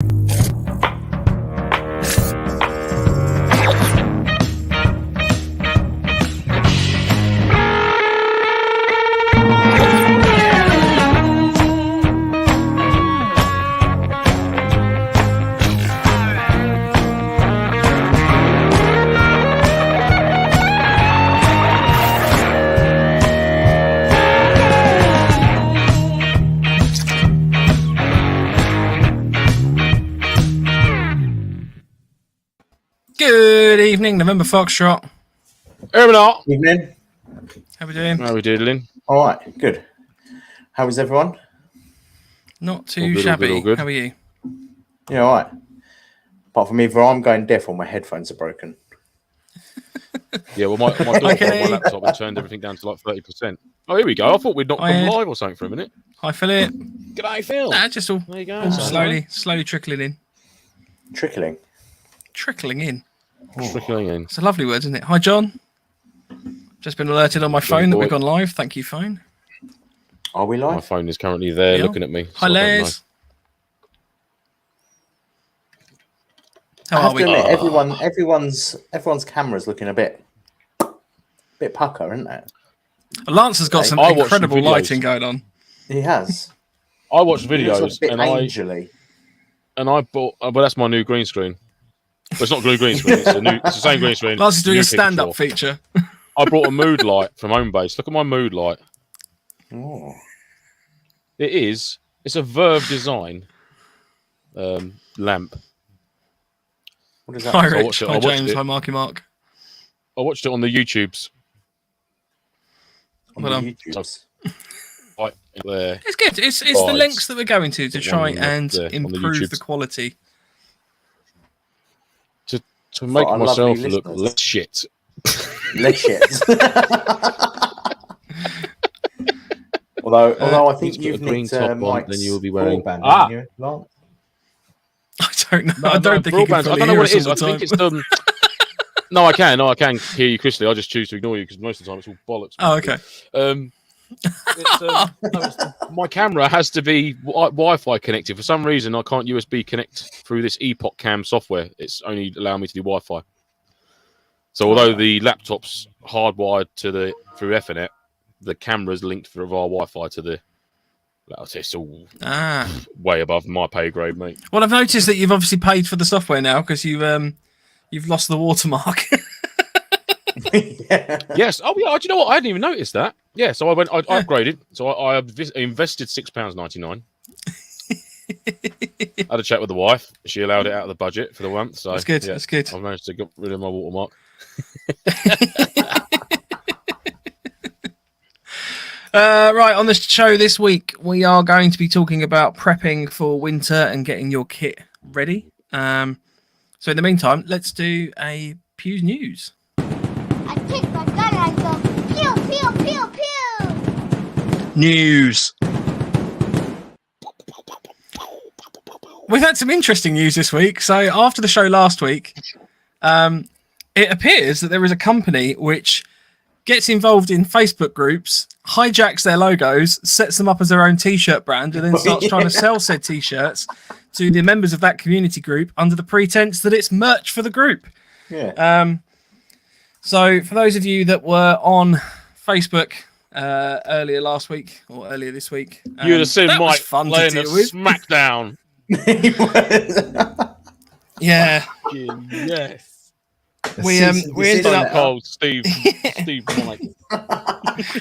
Good evening, November Foxtrot. Evening. How we doing? How are we doing? All right, good. How is everyone? Not too shabby. All good. How are you? Yeah, all right. Apart from either I'm going deaf or my headphones are broken. Yeah, well, my daughter got my laptop and turned everything down to like 30%. Oh, here we go. I thought we'd not come live or something for a minute. Hi, Philip. G'day, Phil. Just all, there you go. all slowly trickling in. Trickling in. Trickling in. It's a lovely word, isn't it? Hi, John. Just been alerted on my phone that we've gone live. Thank you, phone. Are we live? My phone is currently there looking at me. So hi, Les. How I have are we? to admit, everyone's camera's looking a bit pucker, isn't it? Lance has got some incredible lighting going on. He has. I watched videos and I bought. Well, that's my new green screen. But it's not green screen. It's the same green screen. Lance is doing a stand-up feature. I brought a mood light from Homebase. Look at my mood light. Oh. It's a Verve design lamp. What is that? Hi, Rich. Hi, James. Hi, Marky Mark. I watched it on the YouTubes. YouTubes. Right there. It's good. It's the links that we're going to try and improve the quality. To make myself look less shit. Less shit. although I think you've nicked Mike's then you'll be wearing broadband, Lance? I don't know. I don't think broadband. I don't know what it is. I think it's No, I can hear you crystally. I just choose to ignore you because most of the time it's all bollocks. Oh, okay. My camera has to be Wi-Fi connected. For some reason, I can't USB connect through this Epoch Cam software. It's only allowing me to do Wi-Fi. So although the laptop's hardwired through Ethernet, the camera's linked via Wi-Fi to the. It's all way above my pay grade, mate. Well, I've noticed that you've obviously paid for the software now because you've lost the watermark. Yeah. Yes. Oh, yeah. Do you know what? I hadn't even noticed that. Yeah. So I upgraded. So I invested £6.99. I had a chat with the wife. She allowed it out of the budget for the month. So that's good. Yeah, that's good. I've managed to get rid of my watermark. Right, on the show this week, we are going to be talking about prepping for winter and getting your kit ready. So in the meantime, let's do a Pew's News. I take my gun and I go, pew, pew, pew, pew. News. We've had some interesting news this week. So after the show last week, it appears that there is a company which gets involved in Facebook groups, hijacks their logos, sets them up as their own T-shirt brand, and then starts trying to sell said T-shirts to the members of that community group under the pretense that it's merch for the group. Yeah. So for those of you that were on Facebook earlier last week or earlier this week, you'd have seen Mike playing a smackdown. Yeah. Yes. We ended up called Steve Mike.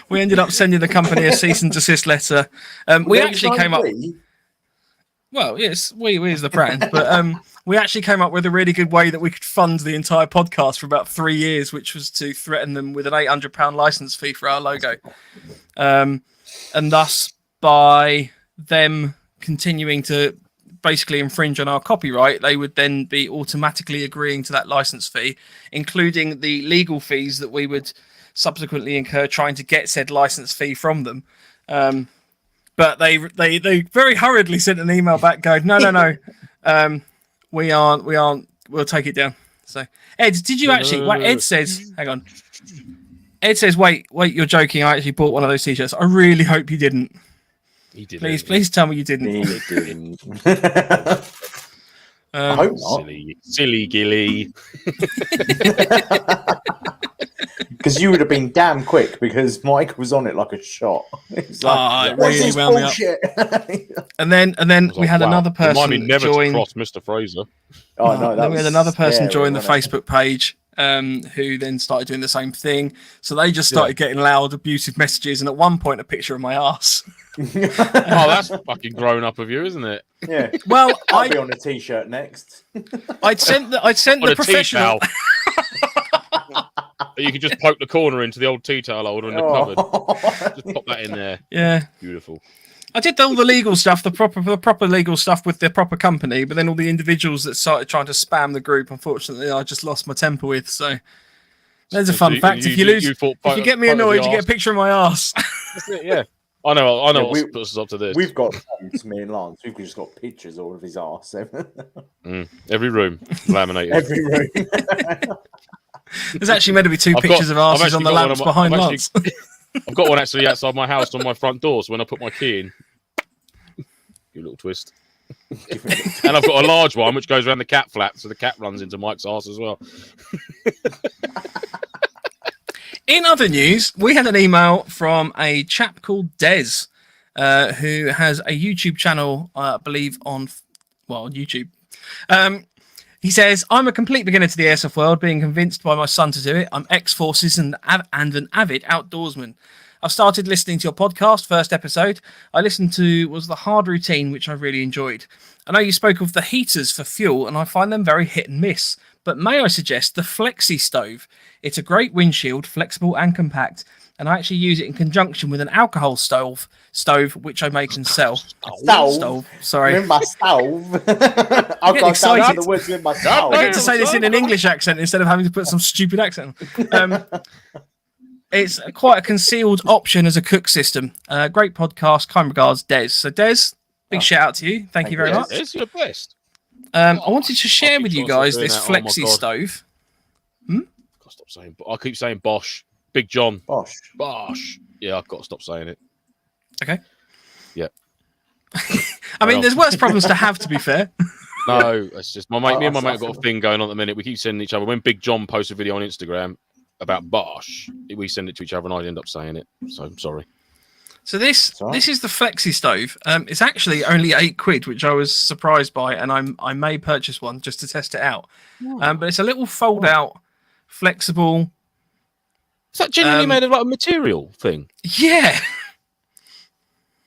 We ended up sending the company a cease and desist letter. We actually came up. Well, yes, we is the brand, but we actually came up with a really good way that we could fund the entire podcast for about 3 years, which was to threaten them with an £800 license fee for our logo, and thus by them continuing to basically infringe on our copyright, they would then be automatically agreeing to that license fee, including the legal fees that we would subsequently incur trying to get said license fee from them. But they very hurriedly sent an email back going, no, we aren't, we'll take it down. So Ed, did you actually, what Ed says, hang on. Ed says, wait, you're joking. I actually bought one of those T-shirts. I really hope you didn't. He didn't. Please tell me you didn't. He didn't. I hope not. Silly Gilly. Because you would have been damn quick because Mike was on it like a shot. It's like, it really wound me up. And then we had another person never join. To cross Mr. Fraser. Oh no, then we had another person join the wasn't Facebook page, who then started doing the same thing. So they just started getting loud, abusive messages, and at one point, a picture of my ass. Oh, that's fucking grown up of you, isn't it? Yeah. Well, I'll be on a t-shirt next. I'd sent the professional. You can just poke the corner into the old tea towel holder in the cupboard. Just pop that in there. Yeah. Beautiful. I did all the legal stuff, the proper legal stuff with the proper company, but then all the individuals that started trying to spam the group, unfortunately, I just lost my temper with. So there's a fun fact: if you get me annoyed, you get a picture of my ass. Yeah, I know what puts us up to this. We've got me and Lance. We've just got pictures all of his ass. Every room laminated. Every room. There's actually meant to be two pictures of asses on the lamps behind Lance. I've got one actually outside my house on my front door, so when I put my key in, give a little twist. And I've got a large one which goes around the cat flap, so the cat runs into Mike's arse as well. In other news, we had an email from a chap called Des, who has a YouTube channel, I believe, on YouTube. He says, I'm a complete beginner to the airsoft world, being convinced by my son to do it. I'm ex-forces and an avid outdoorsman. I've started listening to your podcast, first episode. I listened to was the hard routine, which I really enjoyed. I know you spoke of the heaters for fuel, and I find them very hit and miss. But may I suggest the Flexi Stove? It's a great windshield, flexible and compact, and I actually use it in conjunction with an alcohol stove, which I make and sell. Stove. Sorry. In my stove. I'll go down to the woods with my stove. I get to say this in an English accent instead of having to put some stupid accent on. It's quite a concealed option as a cook system. Great podcast. Kind regards, Des. So, Des, big shout out to you. Thank you very much. It's your best. I wanted to share with you guys this Flexi Stove. Stop saying. I keep saying Bosch. Big John. Bosch. Yeah, I've got to stop saying it. Okay. Yeah. I mean, there's worse problems to have, to be fair. No, it's just me and my mate have got a thing going on at the minute. We keep sending each other. When Big John posts a video on Instagram about Bosch, we send it to each other and I end up saying it. So I'm sorry. So this is the Flexi Stove. It's actually only £8, which I was surprised by, and I may purchase one just to test it out. But it's a little fold-out, flexible. Is that genuinely made of like a material thing? Yeah.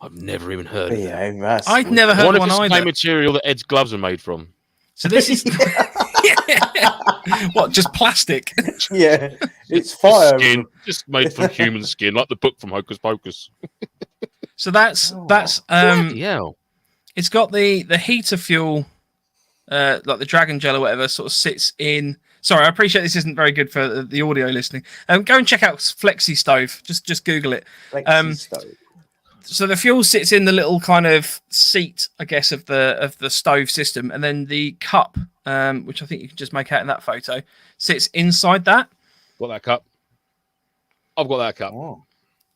I've never even heard of it. I'd never heard of one either. It's the material that Ed's gloves are made from. So this is what? Just plastic? Yeah, it's fire. Skin, just made from human skin, like the book from Hocus Pocus. So that's it's got the heater fuel, like the Dragon Gel or whatever, sort of sits in. Sorry, I appreciate this isn't very good for the audio listening. Go and check out Flexi Stove. Just Google it. Flexi Stove. So the fuel sits in the little kind of seat, I guess, of the stove system, and then the cup, which I think you can just make out in that photo, sits inside that. Got that cup? I've got that cup. Oh.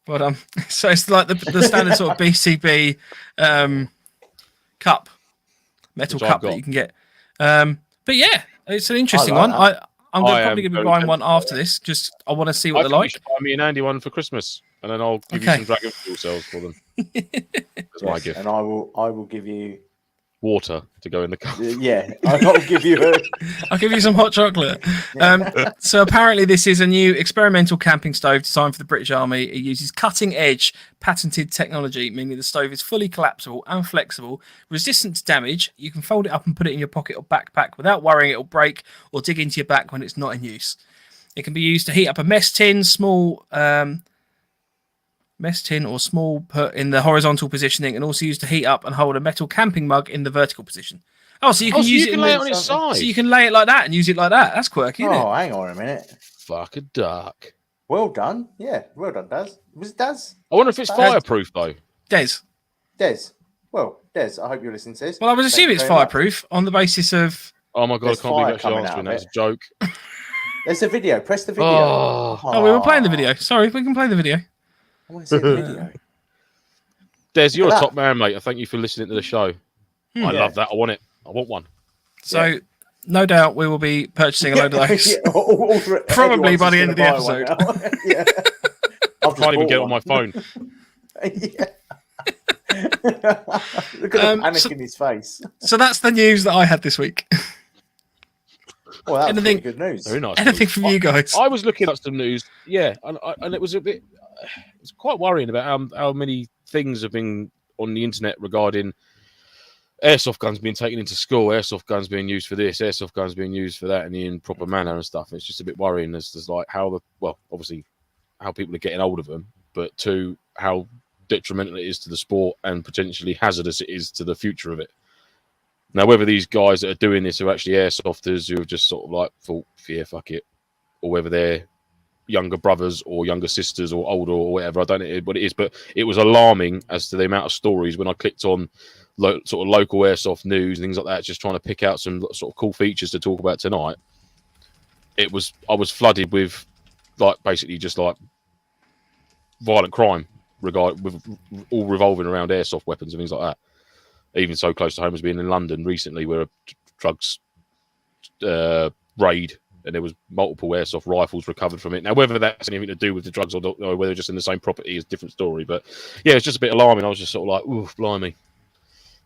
But so it's like the standard sort of BCB cup, metal cup that you can get. But yeah, it's an interesting one. I'm probably going to be buying one after this. Just I want to see what they're like. Buy me and Andy one for Christmas, and then I'll give you some Dragon fuel cells for them. That's my gift. And I will give you water to go in the cup. Yeah, I'll give you some hot chocolate. So apparently this is a new experimental camping stove designed for the British Army. It uses cutting-edge patented technology, meaning the stove is fully collapsible and flexible, resistant to damage. You can fold it up and put it in your pocket or backpack without worrying it'll break or dig into your back when it's not in use. It can be used to heat up a mess tin, small put in the horizontal positioning, and also used to heat up and hold a metal camping mug in the vertical position. Oh, so you can use it lay it on its side. So you can lay it like that and use it like that. That's quirky, isn't it? Oh, hang on a minute. Fuck a duck. Well done. Yeah, well done, Daz. Was it Daz? I wonder if it's fireproof, though. Des. Well, Des, I hope you're listening to this. Well, I would assume it's fireproof on the basis of... Oh, my God, I can't believe you actually answering that as a joke. There's a video. Press the video. Oh, we were playing the video. Sorry, we can play the video. I want to see the video. Des, you're a top man, mate. I thank you for listening to the show. I love that. I want it. I want one. So no doubt we will be purchasing a load of those. Probably by the end of the episode. Yeah. I can't even get it on my phone. Look at the panic in his face. So that's the news that I had this week. Well, that was pretty good news. Very nice. Anything from you guys? I was looking up some news, and it was it's quite worrying about how many things have been on the internet regarding airsoft guns being taken into school, airsoft guns being used for this, airsoft guns being used for that in the improper manner and stuff. It's just a bit worrying as to like obviously how people are getting hold of them, but to how detrimental it is to the sport and potentially hazardous it is to the future of it. Now, whether these guys that are doing this are actually airsofters who have just sort of like thought, yeah, fuck it, or whether they're younger brothers or younger sisters or older or whatever, I don't know what it is, but it was alarming as to the amount of stories when I clicked on sort of local airsoft news and things like that, just trying to pick out some sort of cool features to talk about tonight. I was flooded with like basically just like violent crime with all revolving around airsoft weapons and things like that. Even so close to home as being in London recently, where a drugs raid and there was multiple airsoft rifles recovered from it. Now, whether that's anything to do with the drugs or not, or whether just in the same property is a different story. But yeah, it's just a bit alarming. I was just sort of like, ooh, blimey.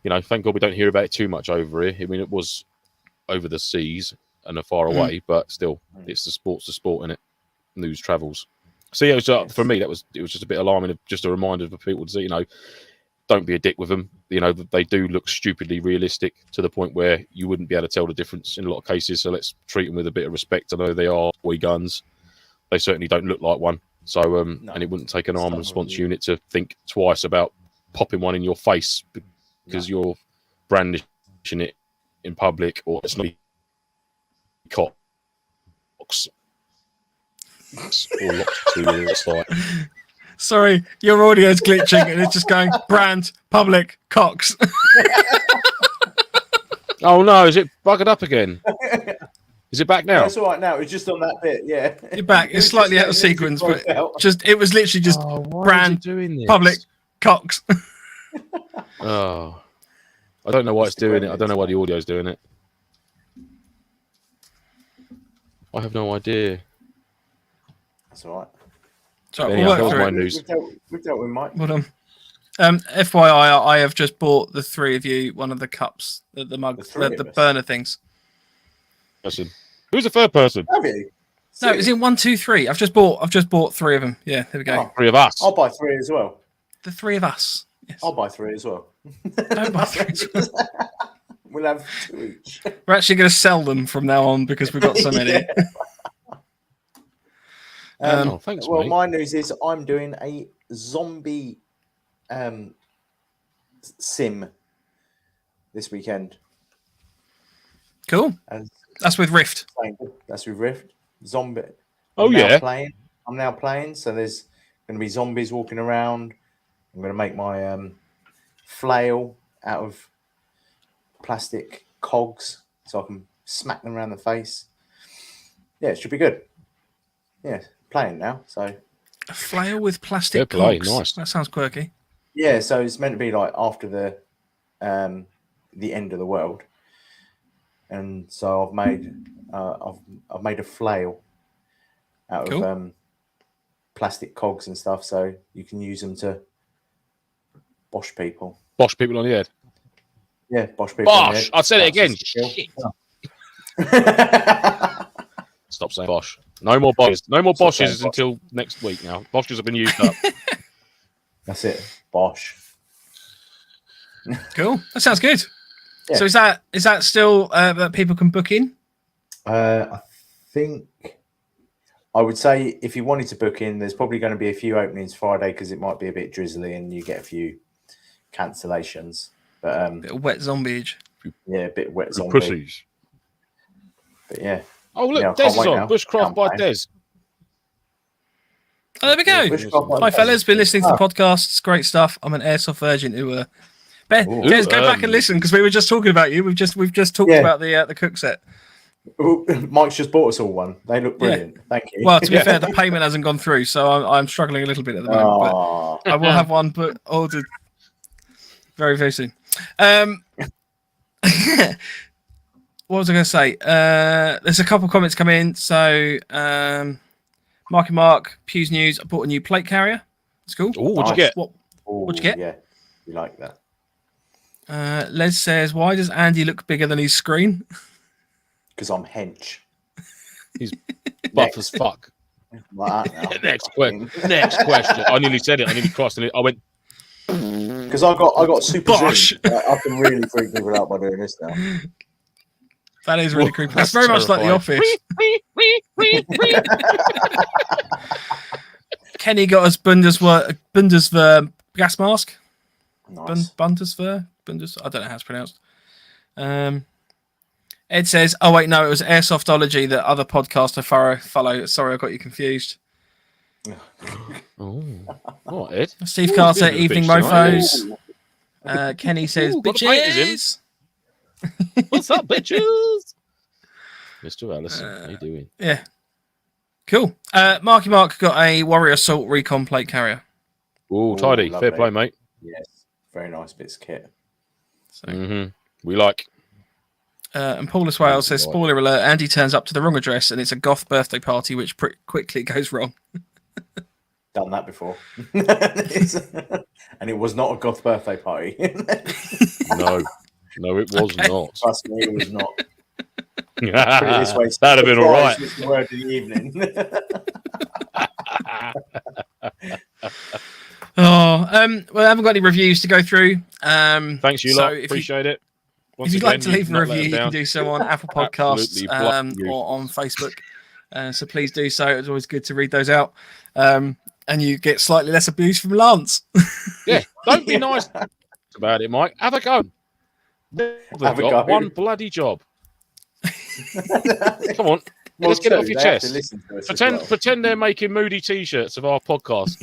You know, thank God we don't hear about it too much over here. I mean, it was over the seas and far away, but still, it's the sport, innit? News travels. So yeah, for me, it was just a bit alarming. Just a reminder for people to see, you know, don't be a dick with them. You know, they do look stupidly realistic to the point where you wouldn't be able to tell the difference in a lot of cases. So let's treat them with a bit of respect. I know they are toy guns. They certainly don't look like one. So, and it wouldn't take an armed response unit to think twice about popping one in your face because you're brandishing it in public, or it's not cocks. Or locked to the side. Sorry, your audio's glitching and it's just going brand, public, cocks. Oh no, is it buggered up again? Is it back now? That's all right now. It's just on that bit, yeah. You're back. It's slightly out of sequence, but it was literally just brand, public, cocks. Oh, I don't know why it's doing it. I don't know why the audio's doing it. I have no idea. That's all right. So we'll work through my it. news. We've dealt with Mike. Well done. FYI, I have just bought the three of you one of the cups, the mugs, the burner things. Person. Who's the third person? Have you? No, it's in 1, 2, 3. I've just bought three of them. Yeah, there we go. Oh, three of us. I'll buy three as well. The three of us. Yes. I'll buy three as well. Don't buy three. We'll have two each. We're actually going to sell them from now on because we've got so many. Thanks, well, mate. my news is I'm doing a zombie sim this weekend. Cool. That's with Rift. That's with Rift. Zombie. Oh, yeah. I'm now playing. So there's going to be zombies walking around. I'm going to make my flail out of plastic cogs so I can smack them around the face. Yeah, it should be good. Yeah, playing now. So a flail with plastic cogs. Nice. That sounds quirky. Yeah, so it's meant to be like after the end of the world, and so I've made a flail out of plastic cogs and stuff, so you can use them to bosh people. Bosh people on the head. Yeah, bosh people. Bosh! On the head. I've said it again. Shit. Stop saying bosh. No more boshes. No more boshes until next week now. Boshes have been used up. That's it. Bosh. Cool. That sounds good. Yeah. So is that still that people can book in? I think I would say if you wanted to book in, there's probably going to be a few openings Friday because it might be a bit drizzly and you get a few cancellations. But a bit of wet zombie-age. Yeah, a bit wet zombie. Pussies. But yeah. Oh look, Des is on. Bushcraft by Des. Oh, there we go. Hi fellas, been listening to the podcast. It's great stuff. I'm an airsoft virgin who Des, go back and listen because we were just talking about you. We've just talked about the cook set. Ooh, Mike's just bought us all one. They look brilliant. Yeah. Thank you. Well, to be fair, the payment hasn't gone through, so I'm struggling a little bit at the moment. But I will have one ordered very, very soon. what was I going to say? There's a couple comments come in. So, Marky Mark, Pew's News. I bought a new plate carrier. It's cool. Oh, what'd you get? What'd you get? Yeah, you like that. Les says, why does Andy look bigger than his screen? Because I'm hench. He's buff as fuck. Like Next question. I nearly said it. I nearly crossed it. I went. Because I got super Bosh. zoom. I can really freak people out by doing this now. That is really creepy. That's very much like The Office. Kenny got us Bundeswehr gas mask. Nice. Bundeswehr? I don't know how it's pronounced. Ed says, oh, wait, no, it was Airsoftology that other podcaster follow. Sorry, I got you confused. Oh, what, Ed? Steve Carter, Evening Mofos. Kenny says, bitches. What's up, bitches? Mr. Allison, how you doing? Yeah. Cool. Marky Mark got a Warrior Assault Recon plate carrier. Oh, tidy. Lovely. Fair play, mate. Yes. Very nice bits of kit. So, we like. And Paulus Wales says, spoiler alert, Andy turns up to the wrong address and it's a goth birthday party, which quickly goes wrong. Done that before. And it was not a goth birthday party. No, it was not. Trust me, it was not. That'd have been all right. It's the word of the evening. Well, I haven't got any reviews to go through. Thanks, you lot. Appreciate it. If you'd like to leave a review, you can do so on Apple Podcasts or on Facebook. So please do so. It's always good to read those out. And you get slightly less abuse from Lance. Yeah, don't be nice about it, Mike. Have a go. Have a go. One bloody job. Come on. Well, let's get it off your chest. Pretend they're making moody T-shirts of our podcast.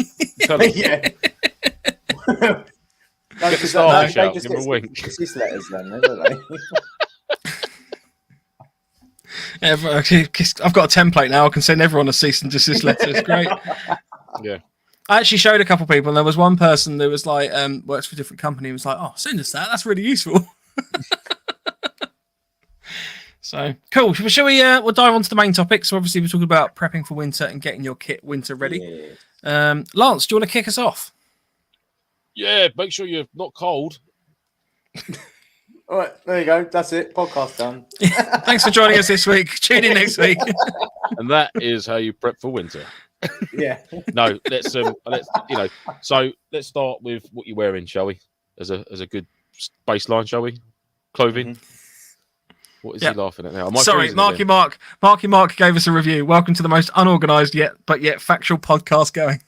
Yeah. Get the starfish out. Give them a wink. Assist letters then, don't they? Yeah, I've got a template now. I can send everyone a cease and desist letter. It's great. Yeah. I actually showed a couple of people, and there was one person that was like, works for a different company, was like, oh, send us that. That's really useful. So cool. Shall we? We'll dive on to the main topic. So obviously we're talking about prepping for winter and getting your kit winter ready. Yeah. Lance, do you want to kick us off? Yeah. Make sure you're not cold. All right, there you go. That's it. Podcast done. Thanks for joining us this week. Tune in next week. And that is how you prep for winter. Yeah. No, let's So let's start with what you're wearing, shall we? As a good baseline, shall we? Clothing. Mm-hmm. What is he laughing at now? Sorry, Marky Mark gave us a review. Welcome to the most unorganised yet factual podcast going.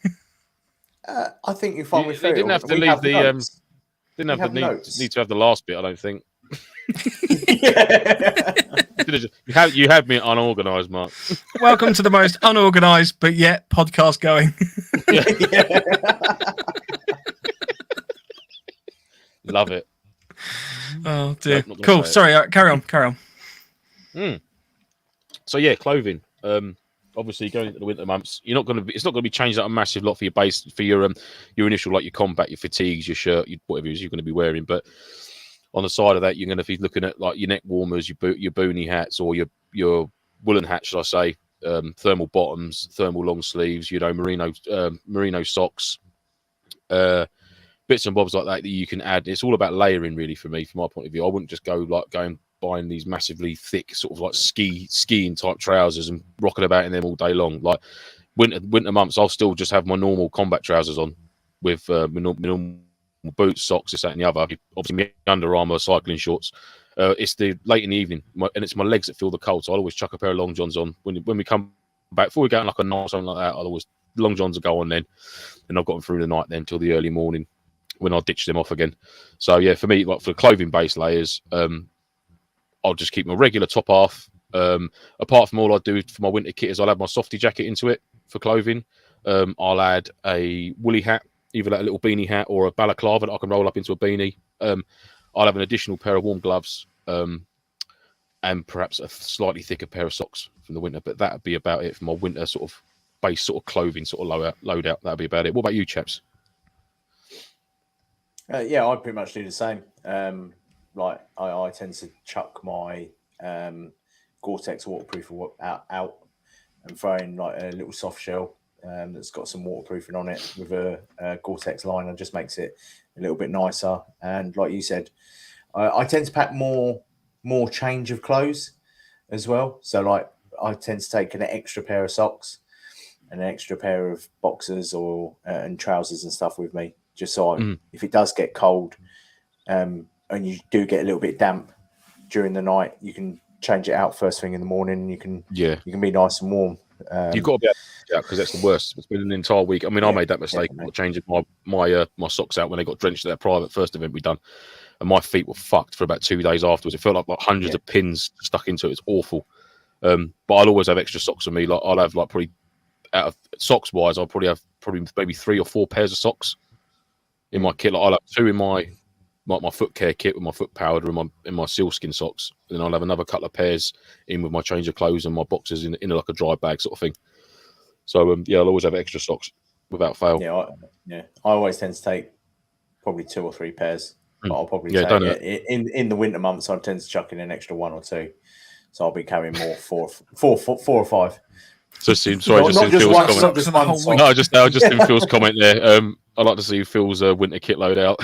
I think you find they didn't have to leave the didn't have the need to have the last bit. I don't think. You had me unorganised, Mark. Welcome to the most unorganised but yet podcast going. Love it. Oh dear. Cool. Sorry. Carry on. So yeah, clothing. Obviously, going into the winter months, it's not going to be changed out a massive lot for your base, for your initial, like your combat, your fatigues, your shirt, whatever it is you're going to be wearing. But on the side of that, you're going to be looking at like your neck warmers, your boonie hats, or your woolen hats, should I say, thermal bottoms, thermal long sleeves, merino socks, bits and bobs like that you can add. It's all about layering, really, for me, from my point of view. I wouldn't just go like buying these massively thick sort of like skiing type trousers and rocking about in them all day long. Like winter months, I'll still just have my normal combat trousers on with my normal boots, socks, this, that, and the other. Obviously, my Under Armour cycling shorts. It's the late in the evening, and it's my legs that feel the cold. So I'll always chuck a pair of long johns on when we come back. Before we go on like a night or something like that, I'll always long johns will go on then, and I've got them through the night then till the early morning when I'll ditch them off again. So yeah, for me, like for clothing base layers, I'll just keep my regular top half. Apart from all I do for my winter kit is I'll add my softy jacket into it for clothing. I'll add a woolly hat, either like a little beanie hat or a balaclava that I can roll up into a beanie. I'll have an additional pair of warm gloves and perhaps a slightly thicker pair of socks from the winter. But that'd be about it for my winter sort of base sort of clothing sort of load out. That'd be about it. What about you, chaps? Yeah, I pretty much do the same. Like I tend to chuck my Gore-Tex waterproof out and throw in like a little soft shell that's got some waterproofing on it with a Gore-Tex liner. Just makes it a little bit nicer. And like you said, I tend to pack more change of clothes as well. So like I tend to take an extra pair of socks and an extra pair of boxers or and trousers and stuff with me, just so if it does get cold and you do get a little bit damp during the night, you can change it out first thing in the morning and you can be nice and warm. You've got to be able to do because that's the worst. It's been an entire week. I mean, I made that mistake of changing my socks out when they got drenched at that private first event we done, and my feet were fucked for about 2 days afterwards. It felt like hundreds of pins stuck into it. It's awful. But I'll always have extra socks on me. Like I'll have like probably out of socks wise, I'll probably have maybe 3 or 4 pairs of socks in my kit. Like I'll have 2 in my foot care kit with my foot powder and my sealskin socks. And then I'll have another couple of pairs in with my change of clothes and my boxers in like a dry bag sort of thing. So I'll always have extra socks without fail. I always tend to take probably 2 or 3 pairs. But I'll probably take in the winter months. I tend to chuck in an extra 1 or 2. So I'll be carrying more 4 or 5. So sorry, just in Phil's comment. No, just in Phil's comment there. I'd like to see Phil's winter kit load out.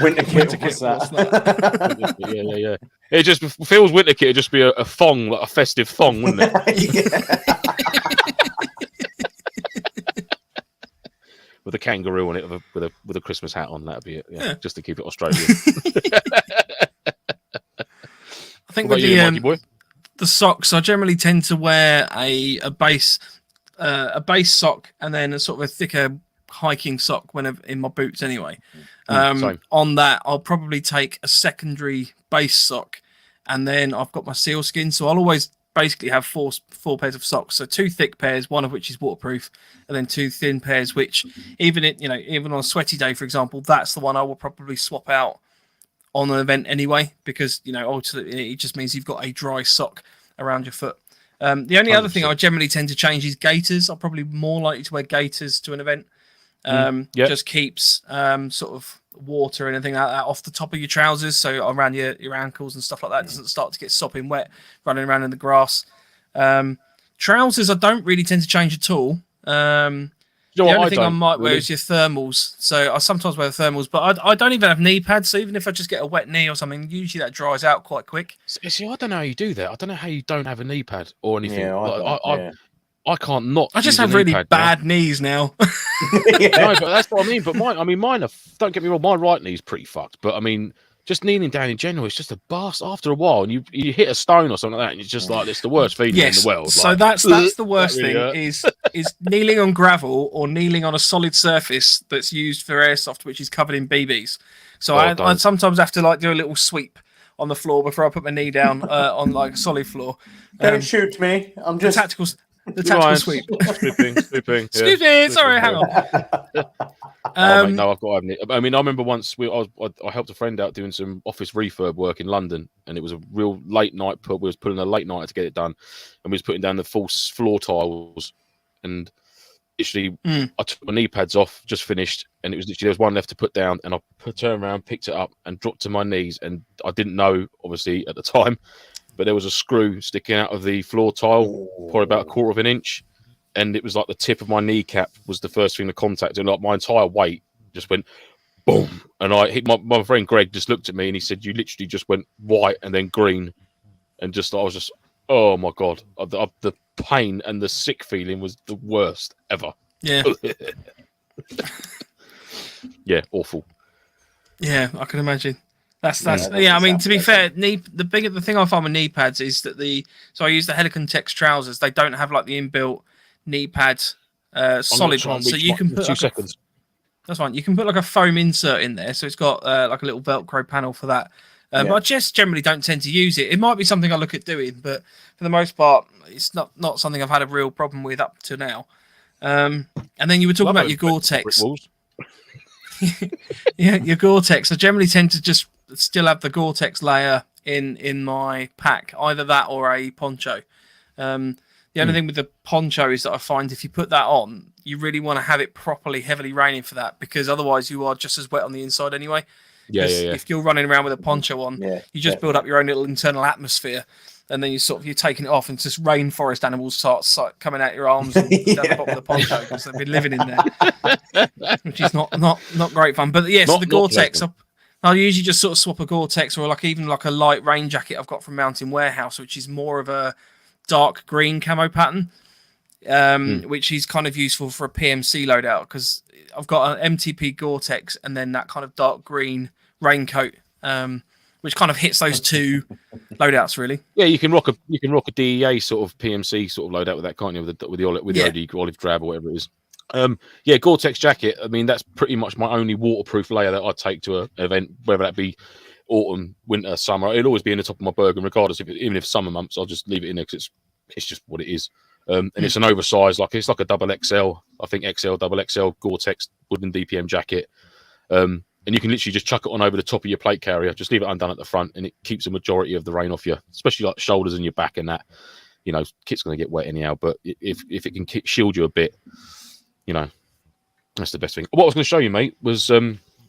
Winter kit, what's that? Yeah. It just Phil's winter kit would just be a thong, like a festive thong, wouldn't it? With a kangaroo on it, with a Christmas hat on. That'd be it. Yeah, just to keep it Australian. I think with the socks, I generally tend to wear a base sock and then a sort of a thicker hiking sock whenever in my boots anyway. On that, I'll probably take a secondary base sock, and then I've got my sealskin. So I'll always basically have four pairs of socks. So 2 thick pairs, one of which is waterproof, and then 2 thin pairs, which even on a sweaty day, for example, that's the one I will probably swap out on an event anyway, because ultimately it just means you've got a dry sock around your foot. The only other thing I generally tend to change is gaiters. I'm probably more likely to wear gaiters to an event. Just keeps sort of water and anything like that off the top of your trousers, so around your ankles and stuff like that. It doesn't start to get sopping wet running around in the grass. Trousers I don't really tend to change at all. The only thing I might wear is your thermals. So I sometimes wear thermals, but I don't even have knee pads. So even if I just get a wet knee or something, usually that dries out quite quick. See, I don't know how you do that. I don't know how you don't have a knee pad or anything. I can't not. I just have really bad knees now. No, but that's what I mean. But mine are. Don't get me wrong. My right knee's pretty fucked. But I mean, just kneeling down in general, it's just a bust after a while, and you hit a stone or something like that, and it's just like it's the worst feeling in the world. So like, that's the worst thing is kneeling on gravel or kneeling on a solid surface that's used for airsoft, which is covered in BBs. So I sometimes have to do a little sweep on the floor before I put my knee down on like a solid floor. Don't shoot me. I'm just tactical sweep. Sweeping. Excuse me. Sorry, hang on. No, I've got to have it. I mean, I remember once I helped a friend out doing some office refurb work in London, and it was a real late night put. We was pulling a late night to get it done, and we was putting down the false floor tiles, and literally I took my knee pads off, just finished, and it was literally there was one left to put down, and I turned around, picked it up, and dropped to my knees, and I didn't know obviously at the time, but there was a screw sticking out of the floor tile, probably about 1/4 of an inch. And it was like the tip of my kneecap was the first thing to contact, and like my entire weight just went boom. And I hit my friend Greg just looked at me and he said, "You literally just went white and then green," and I was just, oh my god, the pain and the sick feeling was the worst ever. Yeah, yeah, awful. Yeah, I can imagine. That's I mean, to be fair, the thing I find with knee pads is that I use the Helicon Tex trousers. They don't have like the inbuilt knee pad solid one, so you can put 2 seconds. That's fine. You can put like a foam insert in there, so it's got like a little Velcro panel for that. But I just generally don't tend to use it. It might be something I look at doing, but for the most part, it's not something I've had a real problem with up to now. And then you were talking about your Gore-Tex. Yeah, your Gore-Tex. I generally tend to just still have the Gore-Tex layer in my pack, either that or a poncho. The only thing with the poncho is that I find if you put that on, you really want to have it properly heavily raining for that, because otherwise you are just as wet on the inside anyway. If you're running around with a poncho on, you just build up your own little internal atmosphere, and then you're taking it off, and just rainforest animals start coming out your arms and down the bottom of the poncho because they've been living in there, which is not great fun. But so the Gore-Tex, I'll usually just sort of swap a Gore-Tex or even a light rain jacket I've got from Mountain Warehouse, which is more of a dark green camo pattern, which is kind of useful for a PMC loadout because I've got an MTP Gore-Tex and then that kind of dark green raincoat, which kind of hits those two loadouts really. Yeah, you can rock a DEA sort of PMC sort of loadout with that, can't you? With the olive drab or whatever it is. Gore-Tex jacket. I mean, that's pretty much my only waterproof layer that I take to an event, whether that be autumn, winter, summer. It'll always be in the top of my Bergen, regardless even if summer months, I'll just leave it in there because it's just what it is. And it's an oversized, it's like a double XL, I think XL, double XL Gore-Tex wooden DPM jacket. And you can literally just chuck it on over the top of your plate carrier, just leave it undone at the front, and it keeps the majority of the rain off you, especially like shoulders and your back and that. Kit's going to get wet anyhow, but if it can shield you a bit, that's the best thing. What I was going to show you, mate, was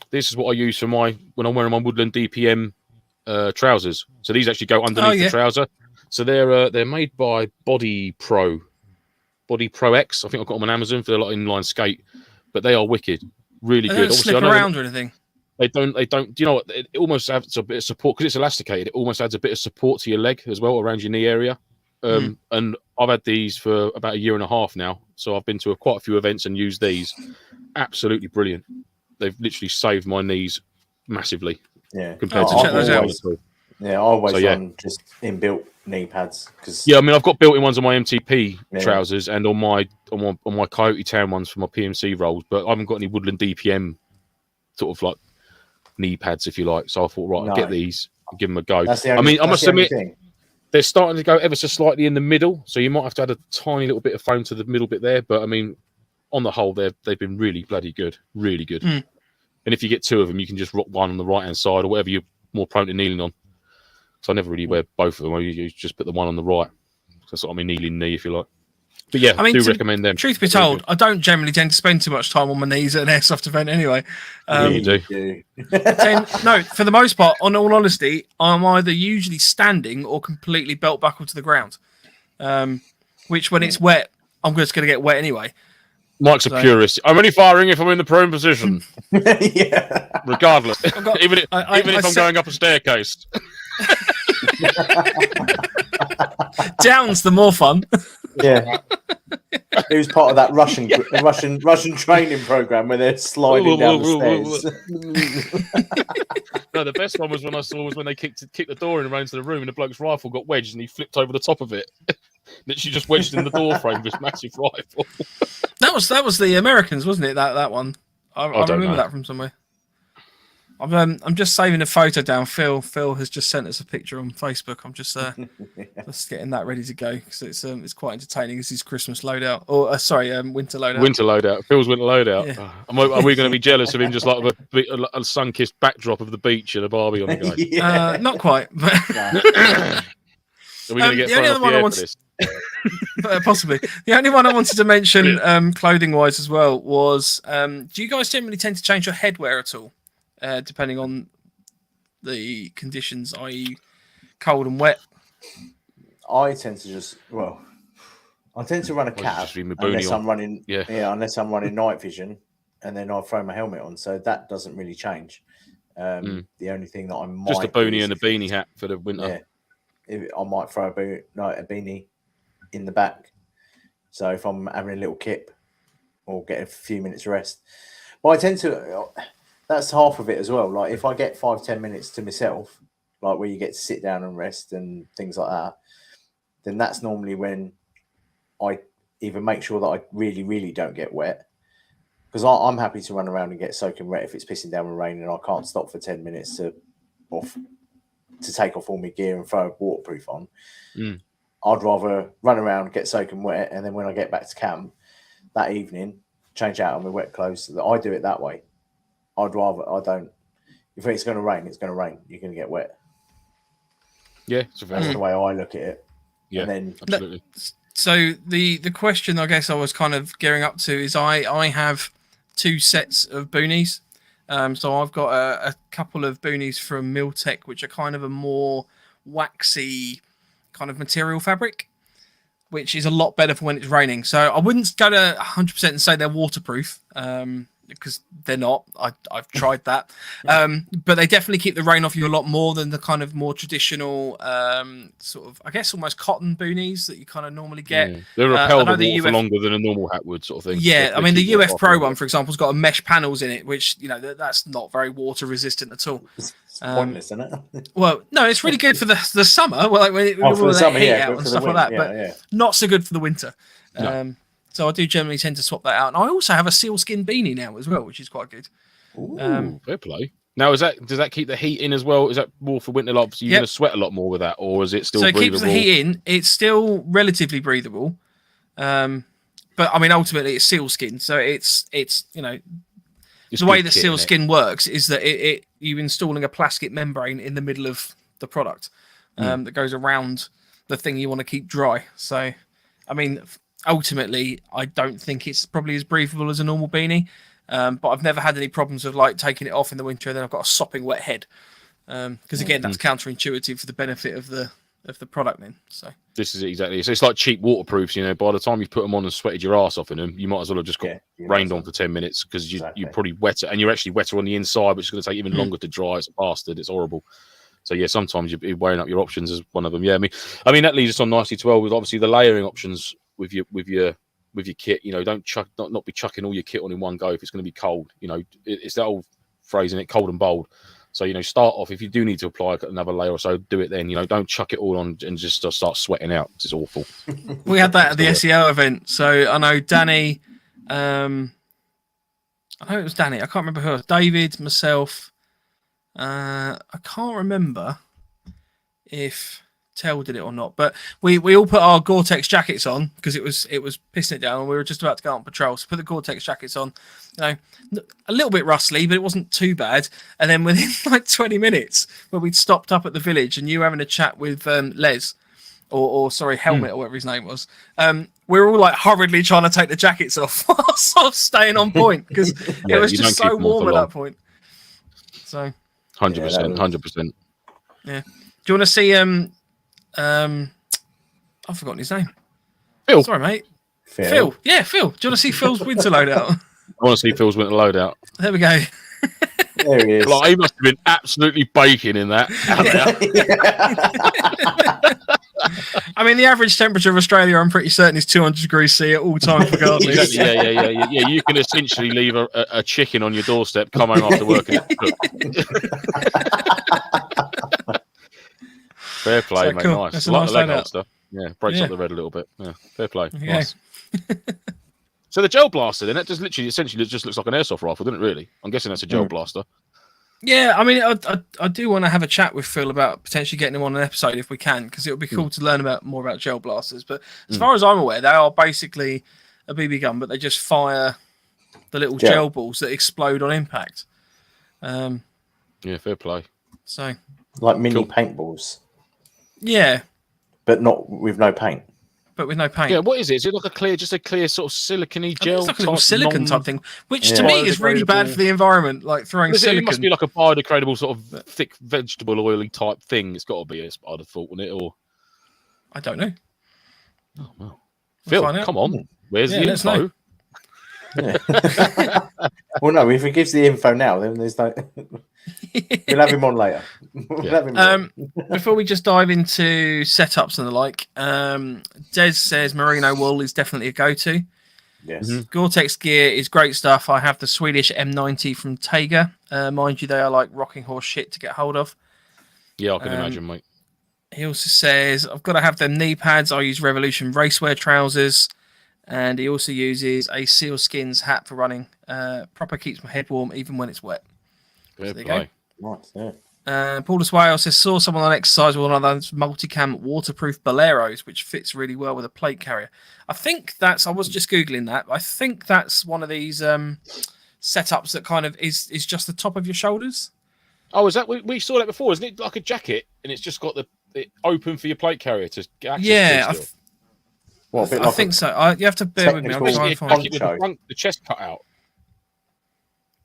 this is what I use for when I'm wearing my Woodland DPM trousers. So these actually go underneath the trouser. So they're made by Body Pro X. I think I've got them on Amazon for their inline skate, but they are wicked, really good. They don't slip around or anything. They don't. Do you know what? It almost adds a bit of support because it's elasticated. It almost adds a bit of support to your leg as well around your knee area. And I've had these for about a year and a half now. So I've been to quite a few events and used these. Absolutely brilliant. They've literally saved my knees massively. Yeah. Compared to check those out. I always run just inbuilt knee pads. I mean, I've got built-in ones on my MTP trousers and on my Coyote Town ones for my PMC rolls, but I haven't got any Woodland DPM sort of knee pads, if you like. So I thought, I'll get these and give them a go. I must admit, they're starting to go ever so slightly in the middle, so you might have to add a tiny little bit of foam to the middle bit there. But I mean, on the whole, they've been really bloody good, really good. And if you get two of them, you can just rock one on the right-hand side or whatever you're more prone to kneeling on. So I never really wear both of them. You just put the one on the right. So that's what I mean, kneeling knee, if you like. But yeah, I do recommend them. Truth be told, I don't generally tend to spend too much time on my knees at an airsoft event anyway. You do. No, for the most part, on all honesty, I'm either usually standing or completely belt buckled to the ground. Which, when it's wet, I'm just going to get wet anyway. Mike's a purist. I'm only firing if I'm in the prone position. Regardless. Even if I'm going up a staircase. Down's the more fun. Yeah. It was part of that Russian training program where they're sliding down the stairs. No, the best one was when they kicked the door in and ran into the room and the bloke's rifle got wedged and he flipped over the top of it. Literally just wedged in the door frame with this massive rifle. That was the Americans, wasn't it? That one. I remember that from somewhere. I'm just saving a photo down. Phil has just sent us a picture on Facebook. I'm just just getting that ready to go because it's quite entertaining. It's his Christmas loadout, or winter loadout. Winter loadout. Phil's winter loadout. Yeah. Are we going to be jealous of him just like a sun-kissed backdrop of the beach and a Barbie on the go? Yeah. Not quite. But Are we going to get thrown off the air for this? Possibly. The only one I wanted to mention, clothing-wise as well, was do you guys generally tend to change your headwear at all? Depending on the conditions, i.e. cold and wet? I tend to run a cap unless I'm running night vision, and then I'll throw my helmet on, so that doesn't really change. The only thing that I might just a boonie and a beanie hat for the winter. Yeah, I might throw a beanie in the back, so if I'm having a little kip or get a few minutes rest. But I tend to. That's half of it as well. Like if I get 5-10 minutes to myself, like where you get to sit down and rest and things like that, then that's normally when I either make sure that I really, really don't get wet, because I'm happy to run around and get soaking wet if it's pissing down with rain and I can't stop for 10 minutes to take off all my gear and throw a waterproof on. I'd rather run around, get soaking wet, and then when I get back to camp that evening, change out on my wet clothes. I do it that way. If it's going to rain, it's going to rain. You're going to get wet. Yeah, that's the way I look at it. Yeah, and then, absolutely. So the question I guess I was kind of gearing up to is I have two sets of boonies. So I've got a couple of boonies from Miltech, which are kind of a more waxy kind of material fabric, which is a lot better for when it's raining. So I wouldn't go to 100% and say they're waterproof, because they're not. I've tried that. But they definitely keep the rain off you a lot more than the kind of more traditional sort of, I guess, almost cotton boonies that you kind of normally get. They repel the the water for longer than a normal hat would, sort of thing. Yeah, They I mean, the keep it UF off Pro longer. one, for example, has got a mesh panels in it, which, you know, that's not very water resistant at all. It's pointless, isn't it? Well, no, it's really good for the summer. Well, like when For the summer, heat yeah, out but and for stuff the like that. winter, But not so good for the winter. No. So I do generally tend to swap that out. And I also have a sealskin beanie now as well, which is quite good. Ooh, fair play. Now, does that keep the heat in as well? Is that more for winter? Like, so you're going to sweat a lot more with that, or is it still so it breathable? keeps the heat in. It's still relatively breathable. But I mean, ultimately, it's sealskin. So it's you know, It's the way good that kit, sealskin works is that you're installing a plastic membrane in the middle of the product that goes around the thing you want to keep dry. So, I mean, ultimately, I don't think it's probably as breathable as a normal beanie. But I've never had any problems of like taking it off in the winter and then I've got a sopping wet head. Because again, that's counterintuitive for the benefit of the product then. So This is it exactly. So it's like cheap waterproofs, you know. By the time you put them on and sweated your ass off in them, you might as well have just got rained on for 10 minutes because you're probably wetter, and you're actually wetter on the inside, which is going to take even longer to dry. It's a bastard. It's horrible. So yeah, sometimes you're weighing up your options as one of them. Yeah, I mean that leads us on nicely to well with obviously the layering options with your kit. You know, don't not be chucking all your kit on in one go if it's going to be cold. You know, it's that old phrase, isn't it? Cold and bold. So, you know, start off, if you do need to apply another layer or so, do it then. You know, don't chuck it all on and just start sweating out because it's awful. We had that at the SEO event. So I know Danny, I know it was Danny. I can't remember who else. David, myself. I can't remember if Tell did it or not, but we all put our Gore-Tex jackets on because it was pissing it down and we were just about to go on patrol. So put the Gore-Tex jackets on, you know, a little bit rustly, but it wasn't too bad. And then within like 20 minutes, when we'd stopped up at the village and you were having a chat with Les, or sorry, Helmet or whatever his name was, we were all like hurriedly trying to take the jackets off, sort of staying on point because it was just so warm at that point. So 100%, 100%. Yeah. Do you want to see I've forgotten his name. Phil. Sorry, mate. Phil. Yeah, Phil. Do you want to see Phil's winter loadout? I want to see Phil's winter loadout. There we go. There he is. Like, he must have been absolutely baking in that. I mean, the average temperature of Australia, I'm pretty certain, is 200 degrees C at all times, regardless. Exactly. Yeah. You can essentially leave a chicken on your doorstep, come home after work. And fair play, mate. Cool. Nice. That's a Like nice the leg loadout. holster. Yeah, breaks up the red a little bit. Yeah, fair play. Yeah. Nice. So the gel blaster, then, that just essentially just looks like an airsoft rifle, doesn't it, really? I'm guessing that's a gel blaster. Yeah, I mean, I do want to have a chat with Phil about potentially getting him on an episode if we can, because it would be cool to learn more about gel blasters. But as far as I'm aware, they are basically a BB gun, but they just fire the little gel balls that explode on impact. Yeah, fair play. So like mini paintballs. Yeah. But not with no paint. But with no paint. Yeah, what is it? Is it like just a clear sort of silicone gel? It's like a little silicon type thing, which to me is really bad for the environment. Like throwing silicon. It must be like a biodegradable sort of thick vegetable oily type thing. It's got to be, I'd have thought, wouldn't it? Or I don't know. Oh well, Phil, come on. Where's the info? Yeah. Well, no. If he gives the info now, then there's no. We'll have him on later. Before we just dive into setups and the like, Des says merino wool is definitely a go-to. Yes. Gore-Tex gear is great stuff. I have the Swedish M90 from Tega. Mind you, they are like rocking horse shit to get hold of. Yeah, I can imagine, mate. He also says, I've got to have them knee pads. I use Revolution racewear trousers. And he also uses a sealskins hat for running. Proper keeps my head warm even when it's wet. Fair play. Nice, yeah. Paulus Wales says, saw someone on exercise with one of those multicam waterproof boleros, which fits really well with a plate carrier. I think I was just Googling that. I think that's one of these setups that kind of is just the top of your shoulders. Oh, is that, we saw that before, isn't it? Like a jacket, and it's just got it open for your plate carrier to get access to. I think so. You have to bear with me. I'll try and find the chest cut out.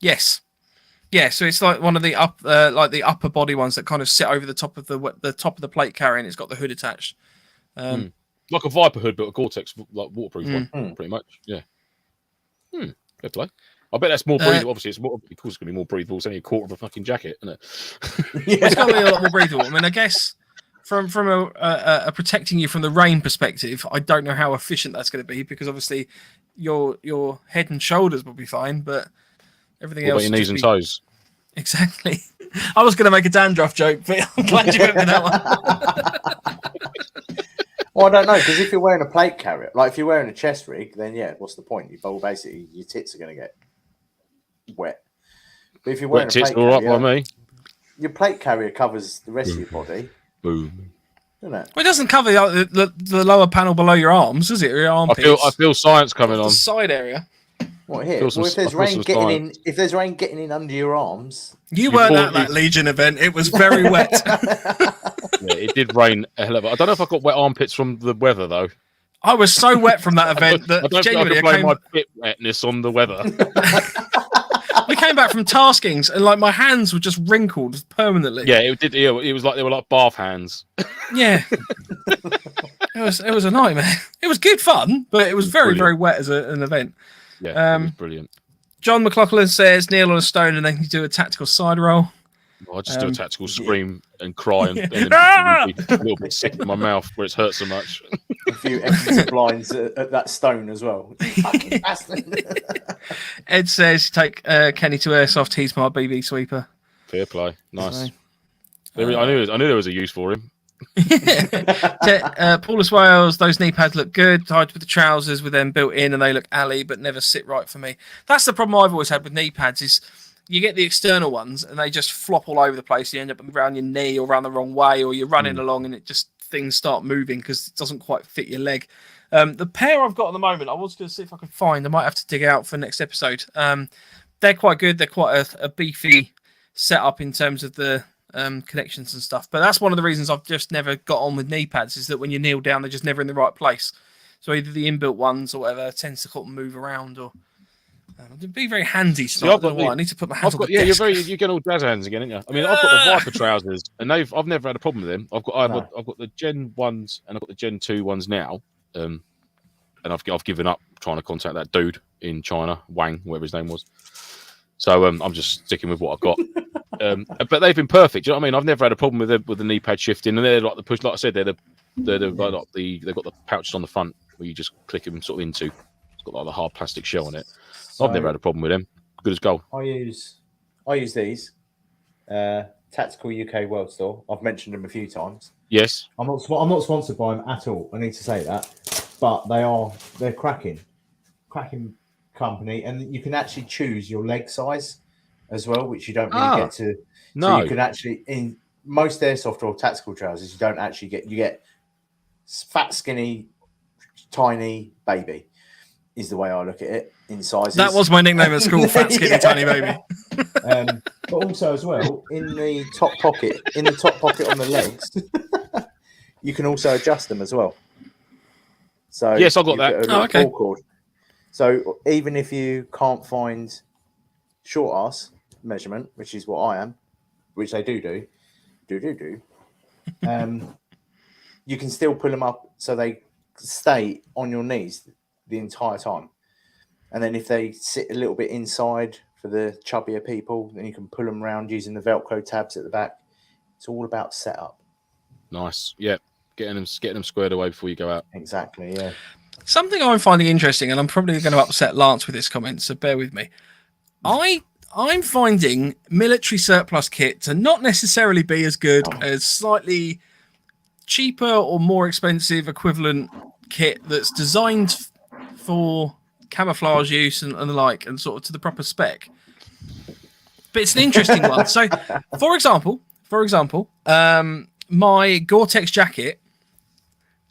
Yes. Yeah, so it's like one of the the upper body ones that kind of sit over the top of the plate carrier, and it's got the hood attached. Like a Viper hood, but a Gore-Tex like waterproof one, pretty much. Yeah. Good play. I bet that's more breathable. Obviously, it's more. Of course, it's going to be more breathable. It's only a quarter of a fucking jacket, isn't it? Yeah. It's got to be a lot more breathable. I mean, I guess from a protecting you from the rain perspective, I don't know how efficient that's going to be because obviously your head and shoulders will be fine, but everything else. What about your knees and toes? Exactly. I was going to make a dandruff joke, but I'm glad you went with that one. Well, I don't know, because if you're wearing a plate carrier, like if you're wearing a chest rig, then yeah, what's the point? Basically, your tits are going to get wet. But if you're wearing Wet a tits, plate all right carrier, by me. your plate carrier covers the rest of your body. Boom. Doesn't it? Well, it doesn't cover the lower panel below your arms, does it? Or your armpits. I feel science coming on. The side area. What here? Well, if there's rain getting in under your arms. You weren't at that Legion event. It was very wet. Yeah, it did rain a hell of it. I don't know if I got wet armpits from the weather though. I was so wet from that event that I don't genuinely think I can blame my pit wetness on the weather. We came back from taskings and like my hands were just wrinkled permanently. Yeah, it did. Yeah, it was like they were like bath hands. Yeah, it was a nightmare. It was good fun, but it was very very wet as an event. Yeah, it was brilliant. John McLaughlin says kneel on a stone and then you do a tactical side roll. Well, I just do a tactical scream and cry and then a little bit sick in my mouth where it's hurt so much. A few extra blinds at that stone as well. Fucking bastard. Ed says take Kenny to Airsoft. He's my BB sweeper. Fair play, nice. So, I knew there was a use for him. Paulus Wales, those knee pads look good. Tied with the trousers with them built in, and they look alley, but never sit right for me. That's the problem I've always had with knee pads is you get the external ones and they just flop all over the place. You end up around your knee or around the wrong way, or you're running along and things start moving because it doesn't quite fit your leg. The pair I've got at the moment, I was going to see if I could find. I might have to dig out for next episode. They're quite good. They're quite a beefy setup in terms of the connections and stuff. But that's one of the reasons I've just never got on with knee pads is that when you kneel down, they're just never in the right place. So either the inbuilt ones or whatever tends to sort of move around or it'd be very handy. I need to put my hands on the desk. You're getting all dad hands again, aren't you? I mean, I've got the Viper trousers, and I've never had a problem with them. I've got the Gen 1s and I've got the Gen 2 ones now, and I've given up trying to contact that dude in China, Wang, whatever his name was. So I'm just sticking with what I've got. But they've been perfect. Do you know what I mean? I've never had a problem with the knee pad shifting, and they're like the push. Like I said, they've got the pouches on the front where you just click them sort of into. It's got like the hard plastic shell on it. So I've never had a problem with them. Good as gold. I use these Tactical UK World Store. I've mentioned them a few times. Yes. I'm not sponsored by them at all. I need to say that, but they're cracking company, and you can actually choose your leg size as well, which you don't really get to. No, so you can actually in most airsoft or tactical trousers, you don't actually get. You get fat, skinny, tiny, baby. Is the way I look at it in sizes. That was my nickname at school, fat, skinny, tiny baby. But also as well, in the top pocket on the legs, you can also adjust them as well. So yes, I got that. Okay. Cord. So even if you can't find short ass measurement, which is what I am, which they do, you can still pull them up so they stay on your knees the entire time. And then if they sit a little bit inside for the chubbier people, then you can pull them around using the Velcro tabs at the back. It's all about setup. Nice. Yeah. Getting them squared away before you go out. Exactly. Yeah. Something I'm finding interesting, and I'm probably going to upset Lance with this comment, so bear with me. I'm finding military surplus kit to not necessarily be as good as slightly cheaper or more expensive equivalent kit that's designed for camouflage use and the like, and sort of to the proper spec. But it's an interesting one. So, for example, my Gore-Tex jacket,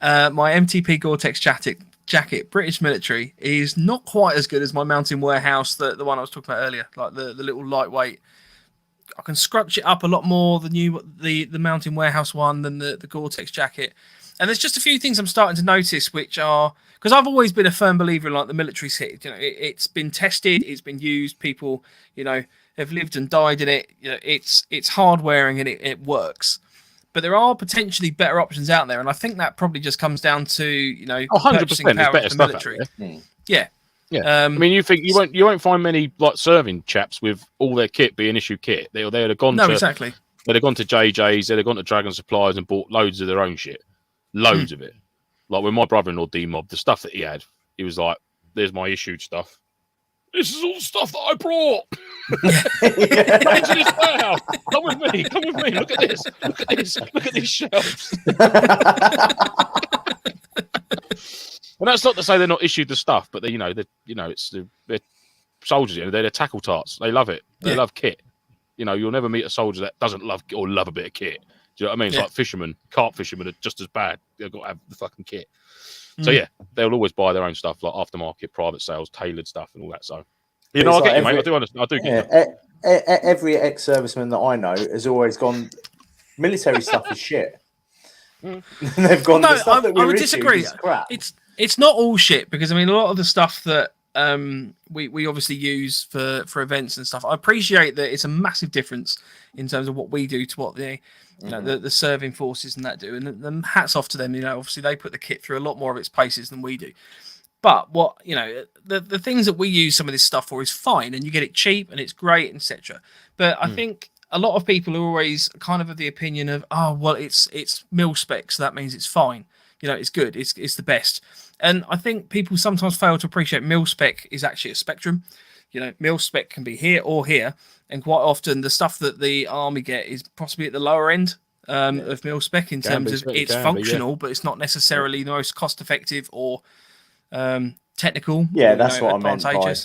my MTP Gore-Tex jacket, British military, is not quite as good as my Mountain Warehouse, the one I was talking about earlier, like the little lightweight. I can scrunch it up a lot more than the Mountain Warehouse one than the Gore-Tex jacket. And there's just a few things I'm starting to notice, which are, because I've always been a firm believer in like the military kit. You know, it's been tested, it's been used. People, you know, have lived and died in it. You know, it's hard wearing and it works. But there are potentially better options out there, and I think that probably just comes down to 100%. There's better stuff out there. Yeah. I mean, you won't find many like serving chaps with all their kit being issued kit. They'd have gone exactly. They'd have gone to JJ's, they'd have gone to Dragon Supplies and bought loads of their own shit, loads of it. Like when my brother-in-law demobbed the stuff that he was like, "There's my issued stuff. This is all the stuff that I brought. Into this warehouse. Come with me. Look at this. Look at these shelves." And that's not to say they're not issued the stuff, but they're soldiers. They're the tackle tarts. They love it. They love kit. You'll never meet a soldier that doesn't love a bit of kit. Do you know what I mean? It's like fishermen, carp fishermen are just as bad. They've got to have the fucking kit. So they'll always buy their own stuff, like aftermarket, private sales, tailored stuff, and all that. So, I get you, mate. I do understand. I do get you. Every ex-serviceman that I know has always gone, military stuff is shit. They've gone. No, the stuff that I would we're disagree. is crap. It's not all shit, because I mean a lot of the stuff that we obviously use for events and stuff. I appreciate that it's a massive difference in terms of what we do to what the serving forces and that do, and the hats off to them. Obviously they put the kit through a lot more of its paces than we do. But what the things that we use some of this stuff for is fine, and you get it cheap and it's great, etc. But I think a lot of people are always kind of the opinion of, oh well, it's mil spec, so that means it's fine. It's good. It's the best. And I think people sometimes fail to appreciate mil spec is actually a spectrum. Mil spec can be here or here, and quite often the stuff that the army get is possibly at the lower end of mil spec in terms of it's functional, but it's not necessarily the most cost effective or technical. Yeah, that's what I meant by.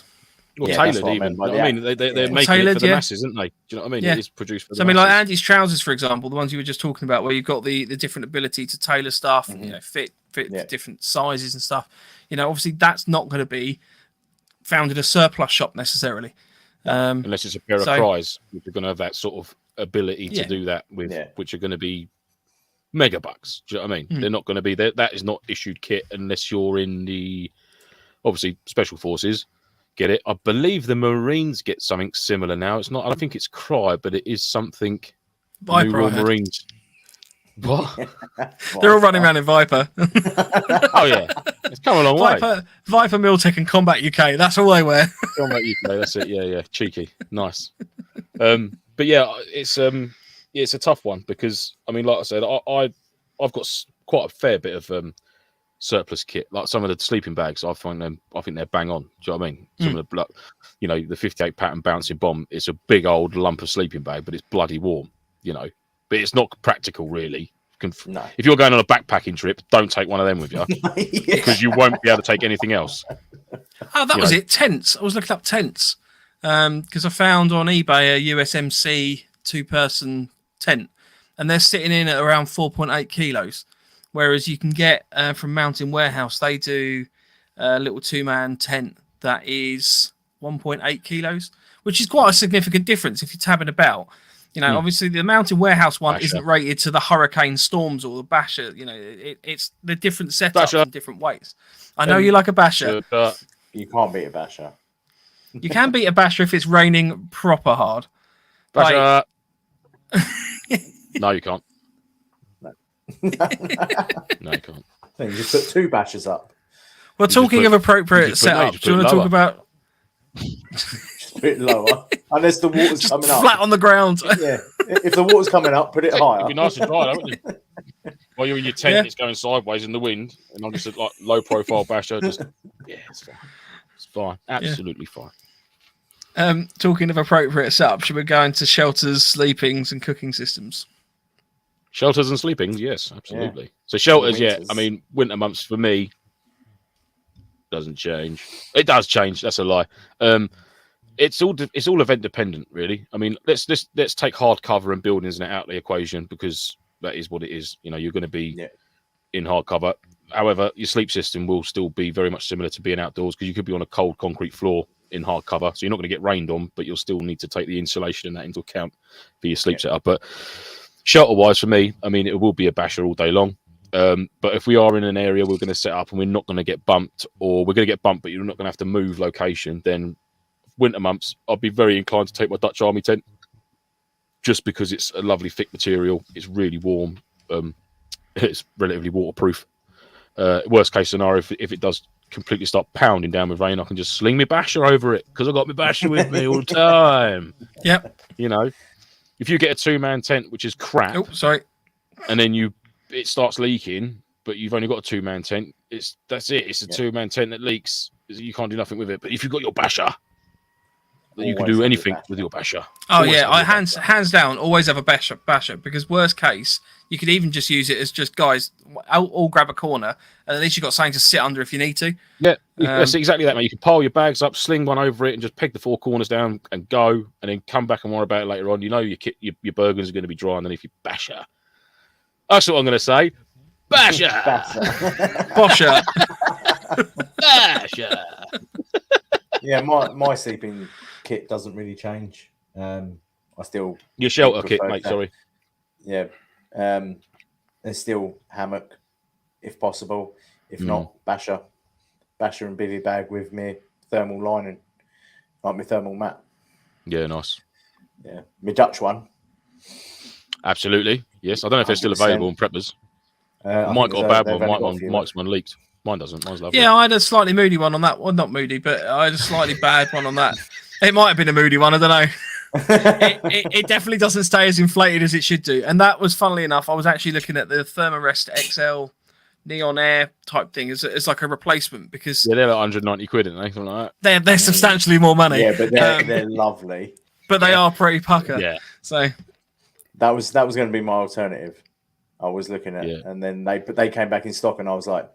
Or tailored, even. I mean, they're making it for the masses, aren't they? Do you know what I mean? It is produced for the masses. Like Andy's trousers, for example, the ones you were just talking about, where you've got the different ability to tailor stuff, fit different sizes and stuff. Obviously that's not going to be found in a surplus shop necessarily, unless it's a pair of fries, which are going to have that sort of ability to do that with, which are going to be mega bucks. Do you know what I mean? They're not going to be there. That is not issued kit unless you're in the obviously special forces. Get it? I believe the Marines get something similar now. It's not. I don't think it's Cry, but it is something. Viper, New Royal Marines. What? They're all running around in Viper. Oh yeah, it's come a long way. Viper, Miltech, and Combat UK. That's all they wear. Combat UK. That's it. Yeah, cheeky, nice. But yeah, it's a tough one because I mean, like I said, I've got quite a fair bit of surplus kit, like some of the sleeping bags. I think they're bang on. Do you know what I mean? Some of the the 58 pattern bouncing bomb. It's a big old lump of sleeping bag, but it's bloody warm. But it's not practical really. No. If you're going on a backpacking trip, don't take one of them with you because you won't be able to take anything else. Oh, that was it. Tents. I was looking up tents because I found on eBay a USMC 2-person tent, and they're sitting in at around 4.8 kilos. Whereas you can get from Mountain Warehouse, they do a little 2-man tent that is 1.8 kilos, which is quite a significant difference if you're tabbing about. Obviously the Mountain Warehouse one isn't rated to the Hurricane Storms or the Basher. It's the different setups in different ways. I know you like a Basher. You can't beat a Basher. You can beat a Basher if it's raining proper hard. Basher. No, you can't. No, you can't. You just put 2 Bashers up. Well, talking of appropriate setup, do you want to talk about? Just put it lower. Unless the water's coming up. Flat on the ground. Yeah. If the water's coming up, put it higher. It'd be nice and dry, wouldn't it? While you're in your tent, it's going sideways in the wind, and I'm just a low profile Basher. It's fine. It's fine. Absolutely fine. Talking of appropriate setup, should we go into shelters, sleepings, and cooking systems? Shelters and sleepings, yes, absolutely. Yeah. So shelters, I mean, winter months for me doesn't change. It does change. That's a lie. It's all event dependent, really. I mean, let's take hard cover and buildings and out of the equation because that is what it is. You're going to be in hard cover. However, your sleep system will still be very much similar to being outdoors because you could be on a cold concrete floor in hard cover, so you're not going to get rained on, but you'll still need to take the insulation and that into account for your sleep setup. But shelter-wise, for me, I mean, it will be a Basher all day long. But if we are in an area we're going to set up and we're not going to get bumped, or we're going to get bumped, but you're not going to have to move location, then winter months, I'd be very inclined to take my Dutch Army tent, just because it's a lovely thick material. It's really warm. It's relatively waterproof. Worst case scenario, if it does completely start pounding down with rain, I can just sling my basher over it because I've got my basher with me all the time. Yep. You know, if you get a 2-man tent, which is crap, and then it starts leaking, but you've only got a 2-man tent, that's it. It's a 2-man tent that leaks. You can't do nothing with it. But if you've got your basher, you can do anything with your basher. Oh yeah, I hands down always have a basher because worst case you could even just use it as just guys all grab a corner and at least you've got something to sit under if you need to. Yeah, that's exactly that, mate. You can pile your bags up, sling one over it, and just peg the 4 corners down and go, and then come back and worry about it later on. You know your burgers are going to be dry underneath your basher. That's what I'm going to say. Basher, Bosher, basher. Yeah, my sleeping kit doesn't really change. I still Your shelter kit, mate. that. Sorry. Yeah, there's still hammock if possible. If not, basher and bivvy bag with me thermal lining, like my thermal mat. Yeah, nice. Yeah, my Dutch one. Absolutely. Yes, I don't know if they're still available in preppers. Mike got a bad one. Mike's one leaked. Mine doesn't. Mine's lovely. Yeah, I had a slightly moody one on that. Well, not moody, but I had a slightly bad one on that. It might have been a moody one. I don't know. It definitely doesn't stay as inflated as it should do. And that was, funnily enough, I was actually looking at the Thermarest XL Neon Air type thing as like a replacement because they're like 190 quid, aren't they? Something like that. They're substantially more money. Yeah, but they're lovely. But they are pretty pucker. Yeah. So that was going to be my alternative. I was looking at, and then they came back in stock, and I was like,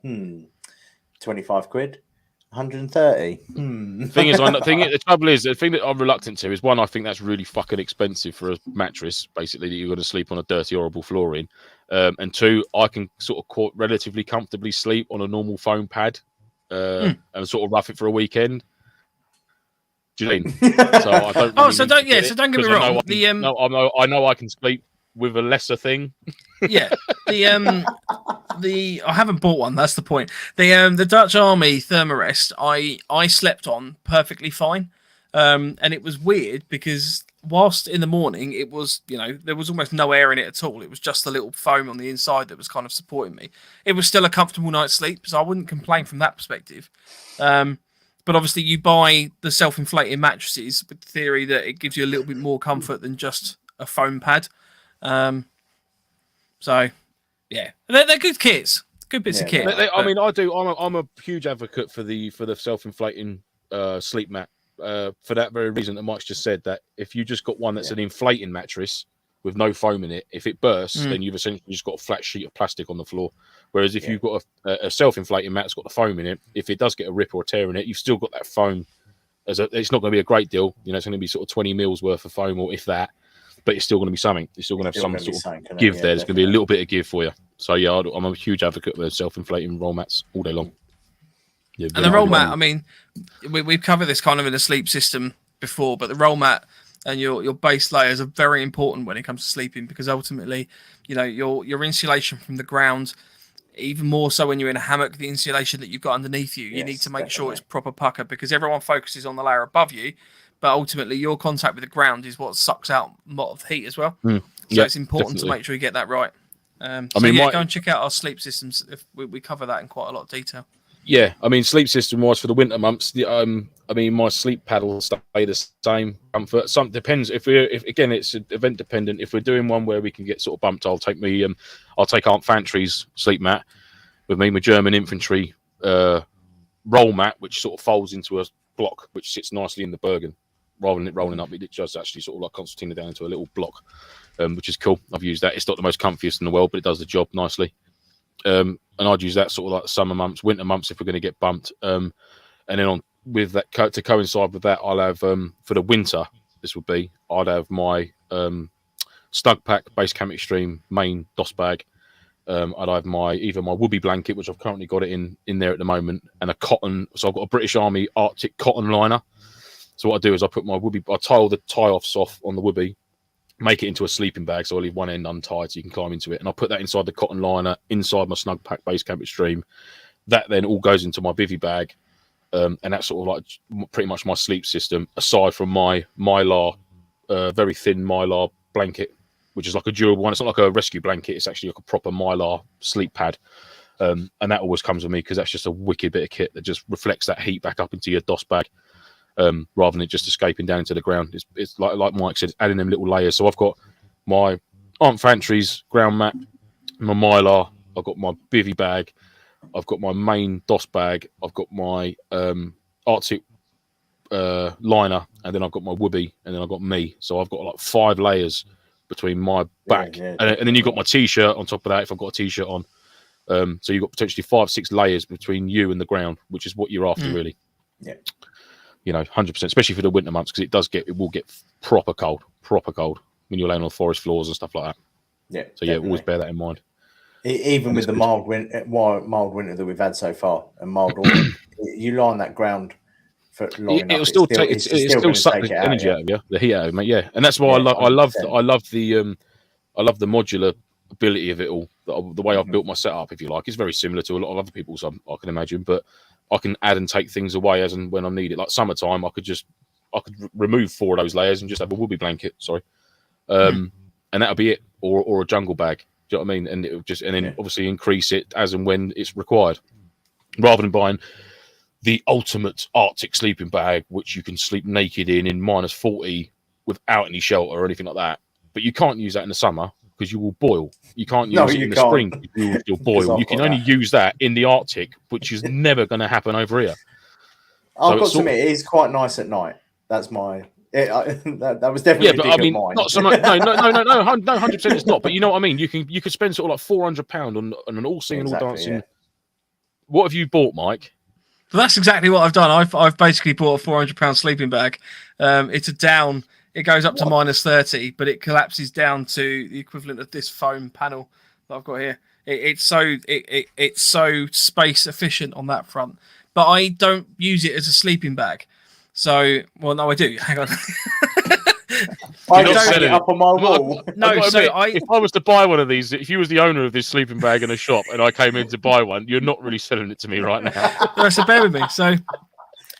25 quid, 130. The trouble is, the thing that I'm reluctant to is, one, I think that's really fucking expensive for a mattress, basically, that you're going to sleep on a dirty, horrible flooring. And 2, I can sort of relatively comfortably sleep on a normal foam pad and sort of rough it for a weekend. Do you mean? So I don't. So don't get me wrong. I know I can sleep with a lesser thing. Yeah. I haven't bought one. That's the point. The Dutch Army Thermarest I slept on perfectly fine, and it was weird because whilst in the morning it was there was almost no air in it at all. It was just a little foam on the inside that was kind of supporting me. It was still a comfortable night's sleep, so I wouldn't complain from that perspective. But obviously you buy the self-inflating mattresses with the theory that it gives you a little bit more comfort than just a foam pad. So yeah, they're good kits, good bits of kit. I'm a huge advocate for the self-inflating sleep mat for that very reason that Mike's just said, that if you just got one that's an inflating mattress with no foam in it, if it bursts, then you've essentially just got a flat sheet of plastic on the floor. Whereas if you've got a self-inflating mat that's got the foam in it, if it does get a rip or a tear in it, you've still got that foam. It's not going to be a great deal. It's going to be sort of 20 mils worth of foam, or if that. But it's still going to be something. You're still going to have some sort of give there. There's going to be a little bit of give for you. So yeah, I'm a huge advocate of self-inflating roll mats all day long. Yeah, and the roll mat, I mean, we've covered this kind of in a sleep system before, but the roll mat and your base layers are very important when it comes to sleeping, because ultimately, your insulation from the ground, even more so when you're in a hammock, the insulation that you've got underneath you, you need to make sure it's proper pucker, because everyone focuses on the layer above you, but ultimately your contact with the ground is what sucks out a lot of heat as well. So it's important to make sure you get that right. Go and check out our sleep systems. If we cover that in quite a lot of detail. Yeah, I mean, sleep system wise for the winter months, my sleep paddles stay the same comfort. Some depends if again it's event dependent. If we're doing one where we can get sort of bumped, I'll take Aunt Fantry's sleep mat with me, my German infantry roll mat, which sort of folds into a block, which sits nicely in the Bergen, rather than it rolling up. It just actually sort of like concertina down into a little block, which is cool. I've used that. It's not the most comfiest in the world, but it does the job nicely. And I'd use that sort of like summer months, winter months if we're going to get bumped. And then with that to coincide with that, I'll have for the winter. I'd have my Snug Pack Base Camp Extreme main DOS bag. I'd have either my Whoopee blanket, which I've currently got it in there at the moment, and a cotton. So I've got a British Army Arctic cotton liner. So what I do is I put my Whoopee, I tile the tie-offs off on the Whoopee, make it into a sleeping bag, so I leave one end untied so you can climb into it, and I'll put that inside the cotton liner, inside my Snug Pack Base Camp Extreme. That then all goes into my bivvy bag, and that's sort of like pretty much my sleep system, aside from my Mylar, very thin Mylar blanket, which is like a durable one. It's not like a rescue blanket. It's actually like a proper Mylar sleep pad. And that always comes with me because that's just a wicked bit of kit that just reflects that heat back up into your DOS bag, rather than it just escaping down into the ground. It's like Mike said, adding them little layers. So I've got my Aunt Fantry's ground mat, my Mylar, I've got my bivy bag, I've got my main DOS bag, I've got my Arctic liner, and then I've got my Whoopee, and then I've got me. So I've got like 5 layers between my back, and then you've got my t-shirt on top of that if I've got a t-shirt on. So you've got potentially 5-6 layers between you and the ground, which is what you're after, really. Yeah. 100%, especially for the winter months, because it will get proper cold when you're laying on forest floors and stuff like that. Yeah. So yeah, always bear that in mind. Even with the mild winter that we've had so far, and mild autumn, you lie on that ground for long enough, it'll still suck the energy out of you, the heat out of it, mate. Yeah, and that's why I love the modular ability of it all. The way I've built my setup, if you like, is very similar to a lot of other people's, I can imagine, but I can add and take things away as and when I need it. Like summertime, I could remove 4 of those layers and just have a Whoopee blanket. And that'll be it, or a jungle bag. Do you know what I mean? And it would just, and then obviously increase it as and when it's required, rather than buying the ultimate Arctic sleeping bag, which you can sleep naked in -40 without any shelter or anything like that. But you can't use that in the summer because you will boil. You can't use it in the spring. You'll boil. You can only use that in the Arctic, which is never going to happen over here. I've got to admit, it is quite nice at night. That's my. That was definitely but I mean, not so much. No, 100% it's not. But you know what I mean. You could spend sort of like £400 on an all singing, all dancing. Yeah. What have you bought, Mike? Well, that's exactly what I've done. I've basically bought a £400 sleeping bag. It's a down. It goes up to -30, but it collapses down to the equivalent of this foam panel that I've got here. It's so space efficient on that front. But I don't use it as a sleeping bag. So, well, no, I do. Hang on. I don't hang it up on my wall. If I was to buy one of these, if you was the owner of this sleeping bag in a shop and I came in to buy one, you're not really selling it to me right now. No, so bear with me. So,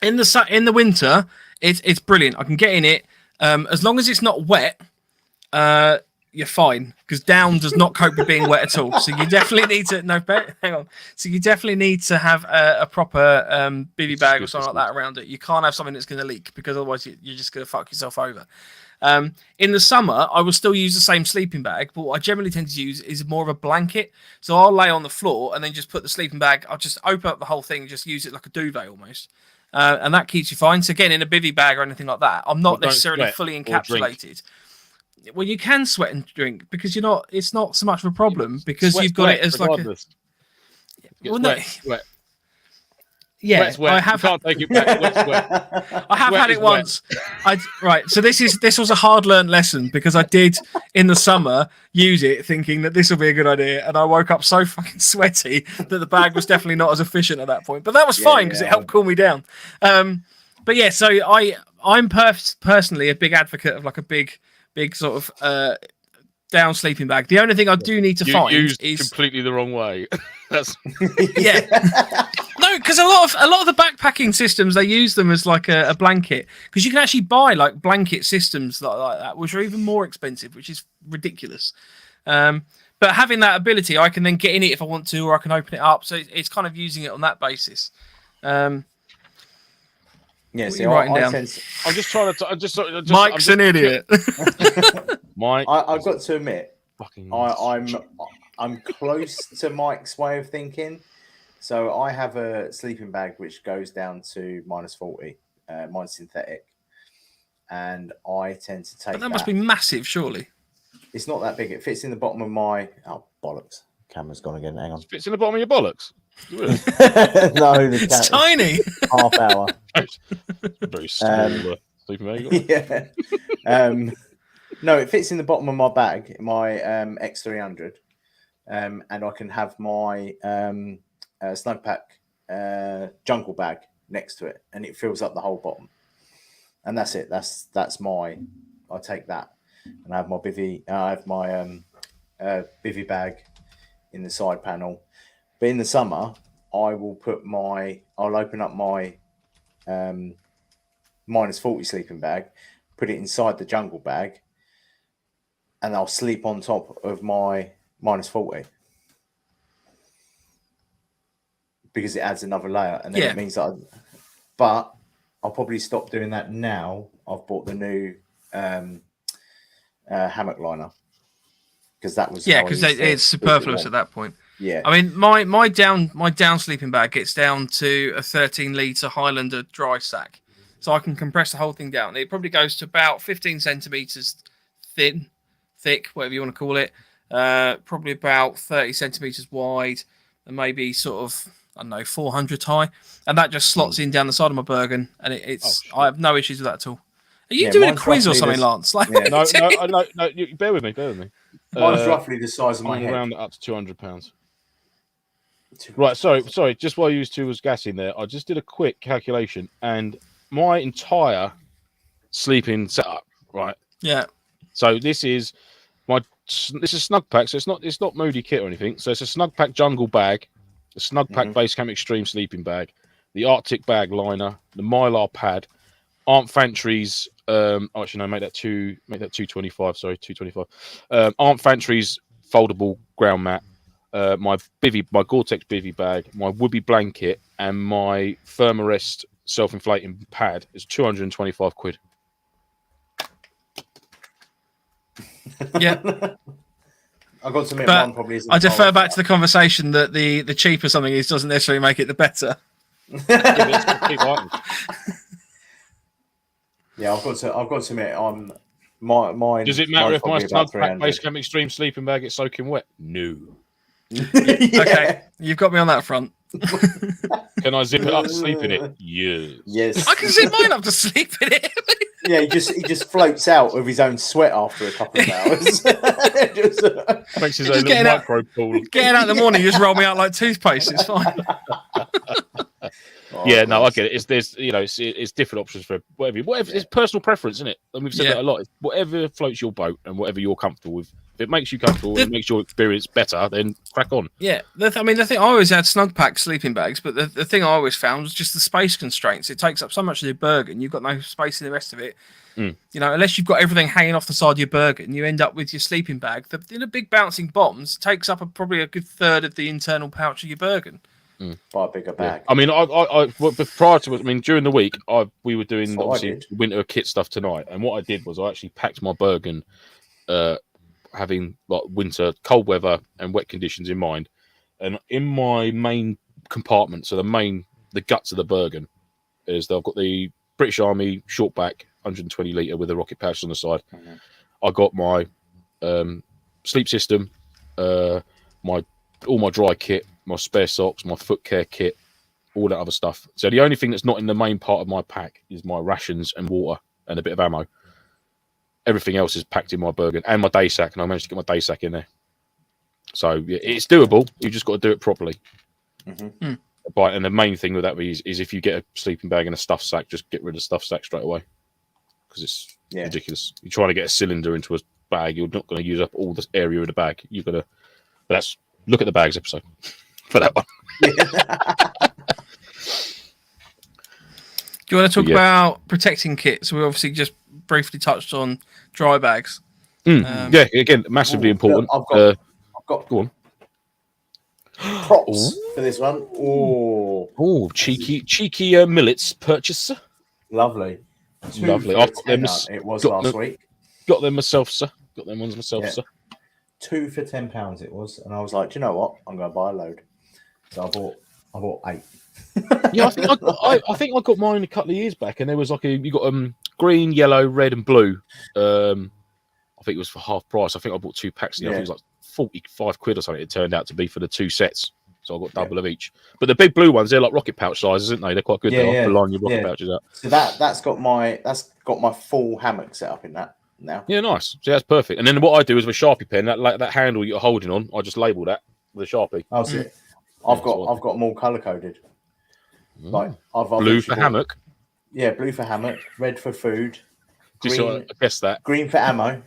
in the winter, it's brilliant. I can get in it. As long as it's not wet, you're fine, because down does not cope with being wet at all. So you definitely need to hang on. So you definitely need to have a proper bivy bag or something like that around it. You can't have something that's going to leak, because otherwise you're just going to fuck yourself over. In the summer, I will still use the same sleeping bag, but what I generally tend to use is more of a blanket. So I'll lay on the floor and then just put the sleeping bag. I'll just open up the whole thing and just use it like a duvet almost. And that keeps you fine. So again, in a bivy bag or anything like that, I'm not necessarily fully encapsulated. Well, you can sweat and drink because you're not. It's not so much of a problem because you've got it as regardless. Wet. Yeah, wet. I have. You can't take it back. Wet's wet. I have had it once. Right. So this was a hard-learned lesson, because I did in the summer use it thinking that this will be a good idea, and I woke up so fucking sweaty that the bag was definitely not as efficient at that point. But that was fine because it helped cool me down. But yeah, so I'm personally a big advocate of like a big sort of down sleeping bag. The only thing I do need to find is completely the wrong way. That's no, because a lot of the backpacking systems, they use them as like a blanket, because you can actually buy like blanket systems like that, which are even more expensive, which is ridiculous. But having that ability, I can then get in it if I want to, or I can open it up. So it's kind of using it on that basis. Yeah, see, writing down. I'm just trying to. Mike's an idiot. Mike, I've got to admit, I'm close to Mike's way of thinking. So I have a sleeping bag which goes down to -40, mine's synthetic, and I tend to take. But that must be massive, surely. It's not that big. It fits in the bottom of my. Oh bollocks! Camera's gone again. Hang on. It fits in the bottom of your bollocks. No, it's tiny. Half hour. Very small sleeping bag. Yeah. No, it fits in the bottom of my bag, my X300, and I can have my snug pack jungle bag next to it, and it fills up the whole bottom. And that's it. That's my. I take that, and I have my bivy. I have my bivy bag in the side panel. But in the summer, I'll open up my -40 sleeping bag, put it inside the jungle bag, and I'll sleep on top of my -40 because it adds another layer, and then it means that. But I'll probably stop doing that now. I've bought the new hammock liner because that was because it's superfluous at that point. Yeah, I mean, my down sleeping bag gets down to a 13-litre Highlander dry sack, so I can compress the whole thing down. It probably goes to about 15 centimeters thick, whatever you want to call it. Probably about 30 centimeters wide, and maybe sort of, I don't know, 400 high, and that just slots in down the side of my Bergen, and I have no issues with that at all. Are you doing a quiz or something, Lance? Like, no. You, bear with me. Mine's roughly the size of my head. Round it up to £200. Right, sorry. Just while you two was gassing there, I just did a quick calculation, and my entire sleeping setup, right? Yeah. So this is snug pack, so it's not moody kit or anything. So it's a snug pack jungle bag, a snug pack base camp extreme sleeping bag, the Arctic bag liner, the Mylar pad, Aunt Fantry's. Actually, no, make that 225. Sorry, 225. Aunt Fantry's foldable ground mat, my Gore-Tex bivy bag, my Whoopee blanket, and my Thermarest self-inflating pad is 225 quid. Yeah. I've got to admit, one probably isn't. I defer back to the conversation that the cheaper something is doesn't necessarily make it the better. Yeah, I've got to admit, mine. Does it matter if my snug pack base camp extreme sleeping bag is soaking wet? No. Okay, you've got me on that front. Can I zip it up to sleep in it? Yes. I can zip mine up to sleep in it. Yeah, he just floats out of his own sweat after a couple of hours. Makes his own little micro pool. Getting out in the morning, you just roll me out like toothpaste. It's fine. Yeah, no, I get it. It's different options for whatever. It's personal preference, isn't it? And we've said that a lot. It's whatever floats your boat and whatever you're comfortable with. If it makes you comfortable and makes your experience better, then crack on. Yeah, the thing I always had snug pack sleeping bags, but the thing I always found was just the space constraints. It takes up so much of your Bergen, you've got no space in the rest of it. You know, unless you've got everything hanging off the side of your Bergen, you end up with your sleeping bag. The big bouncing bombs takes up probably a good third of the internal pouch of your Bergen. Buy a bigger bag. Yeah. I mean, prior to during the week, we were doing obviously winter kit stuff tonight, and what I did was I actually packed my Bergen, having like winter, cold weather, and wet conditions in mind, and in my main compartment, so the guts of the Bergen, is I've got the British Army short back 120 litre with a rocket pouch on the side. I got my sleep system, all my dry kit, my spare socks, my foot care kit, all that other stuff. So the only thing that's not in the main part of my pack is my rations and water and a bit of ammo. Everything else is packed in my Bergen and my day sack, and I managed to get my day sack in there. So it's doable. You just got to do it properly. But and the main thing with that is if you get a sleeping bag and a stuff sack, just get rid of the stuff sack straight away, because it's ridiculous. You're trying to get a cylinder into a bag, you're not going to use up all this area of the bag. You've got to. But that's look at the bags episode for that one. Do you want to talk about protecting kits? So we obviously just briefly touched on dry bags. Again, massively important. I've got go on. Props for this one. Oh, cheeky millets purchase. Lovely. Lovely. It was last week. Got them myself, sir. Got them ones myself, sir. 2 for £10 it was, and I was like, do you know what? I'm going to buy a load. So I bought 8. Yeah, I think I got mine a couple of years back, and there was you got green, yellow, red, and blue. I think it was for half price. I think I bought 2 packs. I think it was like 45 quid or something. It turned out to be for the 2 sets, so I got double of each. But the big blue ones, they're like rocket pouch sizes, aren't they? They're quite good. They're to line your rocket pouches out. So that's got my full hammock set up in that now. Yeah, nice. So that's perfect. And then what I do is with a Sharpie pen, that handle you're holding on, I just label that with a Sharpie. Oh, see. I've got them all color coded. Like I've blue for hammock. Yeah, blue for hammock, red for food. Green, I guess that. Green for ammo.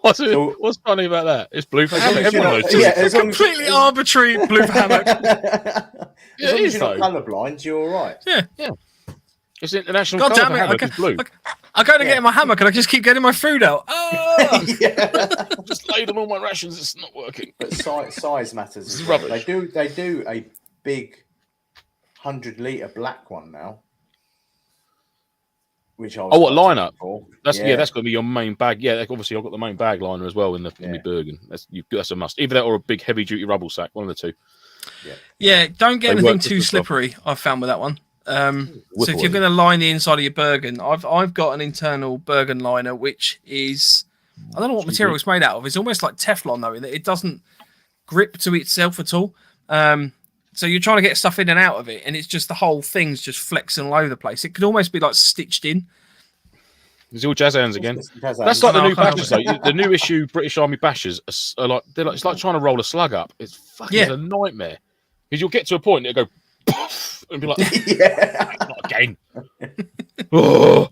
What's funny about that? It's blue for hammock. It's completely arbitrary blue for hammock. As long as you're not colourblind, you're all right. Yeah. It's international. God damn it! Blue. I go to get in my hammock and I just keep getting my food out. Oh! Just laid on all my rations. It's not working. But size matters. This is rubbish. They do a big 100-litre black one now. Which I was what liner? That's yeah. That's going to be your main bag. Yeah, obviously I've got the main bag liner as well in my Bergen. That's a must. Either that or a big heavy duty rubble sack. One of the two. Yeah, don't get anything too slippery. I've found with that one. So if you're going to line the inside of your Bergen, I've got an internal Bergen liner which is, I don't know what material it's made out of. It's almost like Teflon though, in that it doesn't grip to itself at all. So you're trying to get stuff in and out of it, and it's just the whole thing's just flexing all over the place. It could almost be like stitched in. It's all jazz hands again. That's like the new bashers, though. The new issue British Army bashers are like, it's like trying to roll a slug up. It's fucking a nightmare. Because you'll get to a point and it'll go poof, and be like, not again. Oh.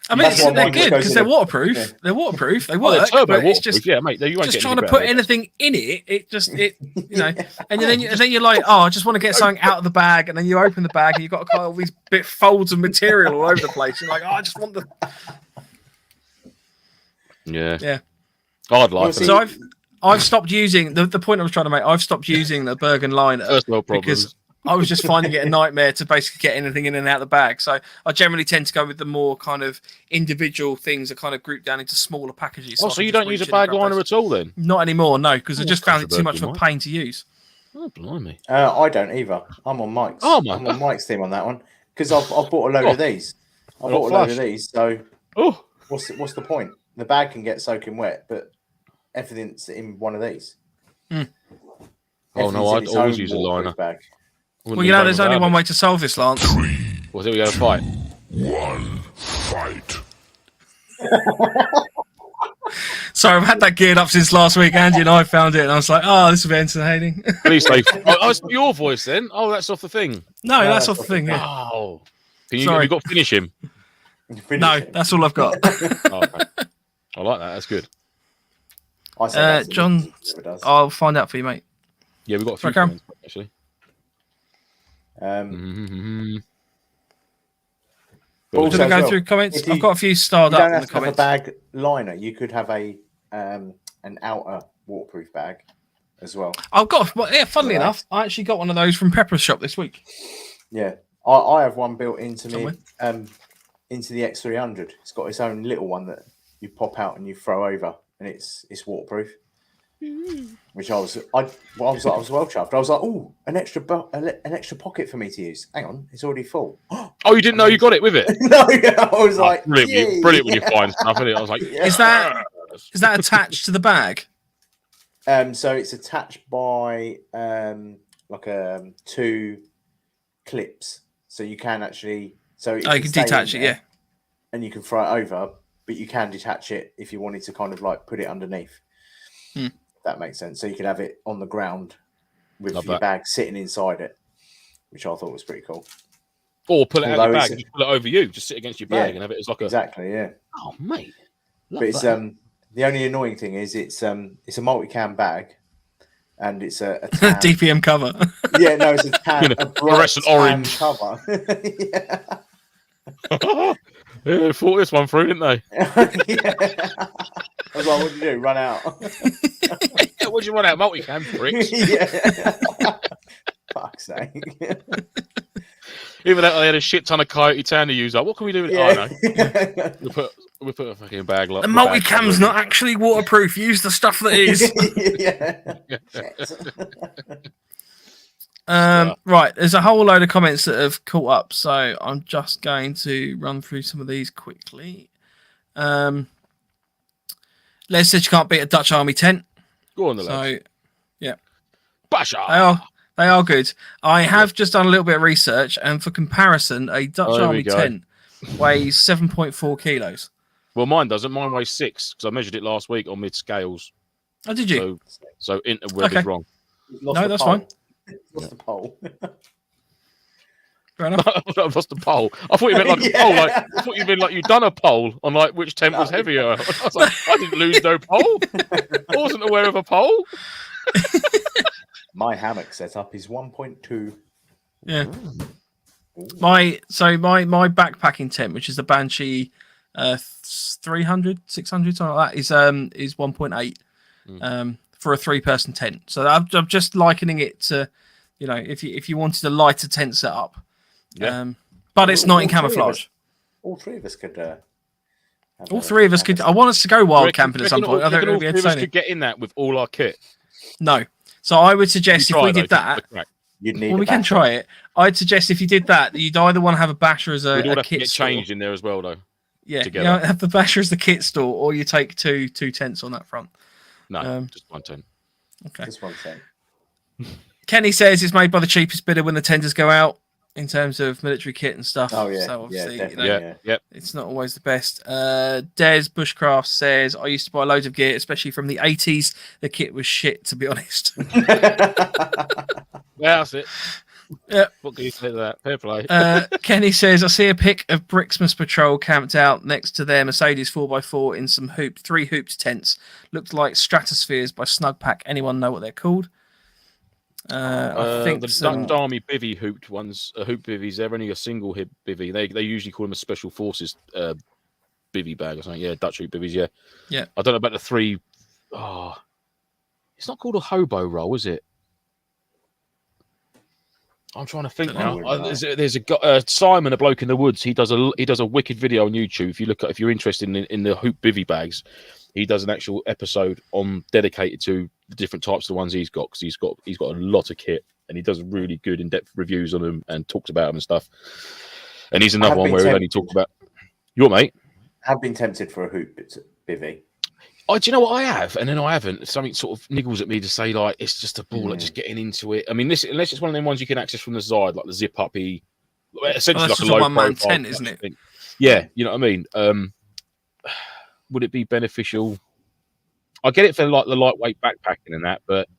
I mean, they're good because they're waterproof. Yeah. They're waterproof. They work. They're turbo waterproof. Just, mate. You won't just trying to put anything in it. And then you're like, oh, I just want to get something out of the bag, and then you open the bag and you've got all these bit folds of material all over the place. You're like, oh, I just want the. Yeah. I'd like it. So I've stopped using the point I was trying to make. I've stopped using the Bergen liner because I was just finding it a nightmare to basically get anything in and out of the bag. So I generally tend to go with the more kind of individual things that kind of group down into smaller packages. So you don't use a bag liner at all then? Not anymore, no, because I just found it too much of a pain to use. Oh, blimey. I don't either. I'm on Mike's. I'm on Mike's team on that one because I've bought a load of these. I bought a load of these. So what's the point? The bag can get soaking wet, but everything's in one of these. Oh, no, I'd always use a liner. Bag. Well, there's only one way to solve this, Lance. Well, here we go, fight. 1, fight. Sorry, I've had that geared up since last week. Andy and I found it, and I was like, oh, this will be entertaining. Please say, it's your voice then. Oh, that's off the thing. No, that's off the thing, yeah. Oh. Have you got to finish him? That's all I've got. Okay. I like that. That's good. John, I'll find out for you, mate. Yeah, we've got a few comments, actually. Also, to go through comments, I've got a few starred up in the comments. You don't have to have a bag liner. You could have an outer waterproof bag as well. I've got, funnily enough, I actually got one of those from Pepper's shop this week. Yeah, I have one built into me, into the X300. It's got its own little one that you pop out and you throw over, and it's waterproof. Which I was well chuffed. I was like, oh, an extra pocket for me to use. Hang on, it's already full. Oh, you didn't know you got it with it? No, I was like, brilliant when you find stuff in it. I was like, is that attached to the bag? So it's attached by two clips, so you can actually you can detach it, and you can throw it over, but you can detach it if you wanted to kind of like put it underneath. That makes sense. So you could have it on the ground with your bag sitting inside it, which I thought was pretty cool. Or pull it out of your bag, just pull it over you, just sit against your bag and have it as like yeah. Oh, mate. But it's the only annoying thing is it's a multicam bag, and it's a tan. DPM cover. Yeah, no, it's a tan, a fluorescent orange cover. Yeah, they thought this one through, didn't they? I was like, what did you do? Run out? What'd you run out? Multicam, pricks. Fuck's sake. Even that, they had a shit ton of Coyote Tan to use up. What can we do with it? I know. We put a fucking bag. The multicam's not actually waterproof. Use the stuff that is. Right, there's a whole load of comments that have caught up, so I'm just going to run through some of these quickly. Les said you can't beat a Dutch Army tent. Go on, the Les. So, yeah. Basha! They are good. I have just done a little bit of research, and for comparison, a Dutch Army tent weighs 7.4 kilos. Well, mine doesn't. Mine weighs 6, because I measured it last week on mid scales. Oh, did you? So Interweb is wrong. No, that's fine. What's the pole? Fair enough. I've lost the poll. I thought you meant like a poll. Like, I thought you meant like you'd done a poll on like which tent was heavier. I was like, I didn't lose no poll. I wasn't aware of a poll. My hammock setup is 1.2. Yeah. My backpacking tent, which is the Banshee 300, 600, something like that, is 1.8 for a 3-person tent. So I'm just likening it to, if you wanted a lighter tent setup. Yeah. But it's not in camouflage. All three of us could. All three of us could. I want us to go wild camping at some point. I don't know if we had to get in that with all our kit. No. So I would suggest if we did that, you'd need. Well, we can try it. I'd suggest if you did that, you'd either want to have a basher as a have kit to get store. changed in there as well, though. Yeah, together. Have the basher as the kit store, or you take two tents on that front. No, just one tent. Okay. Just one tent. Kenny says it's made by the cheapest bidder when the tenders go out in terms of military kit and stuff. Oh yeah, so obviously, yeah. It's not always the best. Des Bushcraft says I used to buy loads of gear, especially from the 80s. The kit was shit, to be honest. Yeah, that's it. Yeah. What can you say to that? Fair play. Kenny says I see a pic of Brixmas Patrol camped out next to their Mercedes 4x4 in some 3 hooped tents. Looked like Stratospheres by Snugpack. Anyone know what they're called? I think the Dutch Army bivvy hooped ones, hoop bivvies. They're only a single hip bivvy. They usually call them a Special Forces bivvy bag or something. Yeah, Dutch hoop bivvies. Yeah. Yeah. I don't know about the 3. Oh, it's not called a hobo roll, is it? I'm trying to think now. There's a guy, Simon, a bloke in the woods. He does a wicked video on YouTube. If you're interested in the hoop bivvy bags, he does an actual episode dedicated to the different types of the ones he's got, because he's got a lot of kit and he does really good in-depth reviews on them and talks about them and stuff. And he's another one where he only talks about your mate. I've been tempted for a hoop bivvy. Oh, do you know what I have? And then I haven't. Something sort of niggles at me to say, like, it's just a ball, like just getting into it. I mean, unless it's one of them ones you can access from the side, like the zip uppy, essentially like a low one-man tent, isn't it? Thing. Yeah, you know what I mean. Would it be beneficial? I get it for like the lightweight backpacking and that, but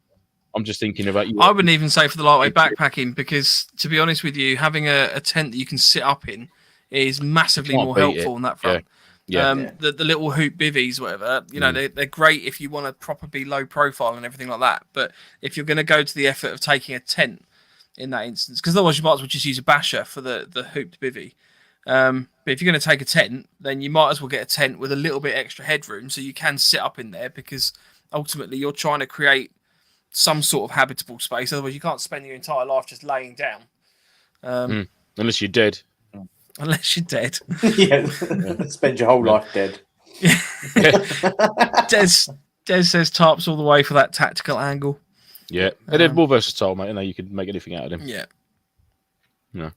I'm just thinking about you. I wouldn't even say for the lightweight backpacking, because to be honest with you, having a tent that you can sit up in is massively more helpful on that front. The little hoop bivvies, whatever, they're great if you want to proper be low profile and everything like that. But if you're going to go to the effort of taking a tent in that instance, because otherwise you might as well just use a basher for the hooped bivvy. But if you're going to take a tent, then you might as well get a tent with a little bit extra headroom so you can sit up in there, because ultimately you're trying to create some sort of habitable space. Otherwise you can't spend your entire life just laying down. Unless you're dead. Unless you're dead. Yeah. Spend your whole life dead. Des says tarps all the way for that tactical angle. Yeah. And they're more versatile, mate. You can make anything out of them. Yeah. No.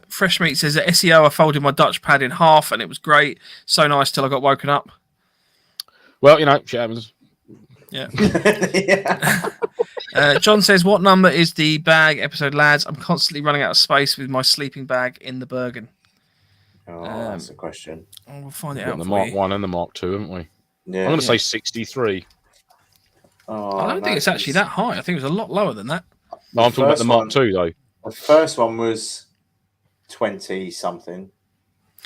Fresh Meat says at SEO I folded my Dutch pad in half and it was great. So nice till I got woken up. Well, shit happens. Yeah. John says, what number is the bag episode, lads? I'm constantly running out of space with my sleeping bag in the Bergen. Oh, that's a question. We'll find it out. The Mark 1 and the Mark 2, haven't we? Yeah, I'm going to say 63. Oh, I don't think it's actually that high. I think it was a lot lower than that. No, I'm talking about the Mark 2, though. The first one was 20 something.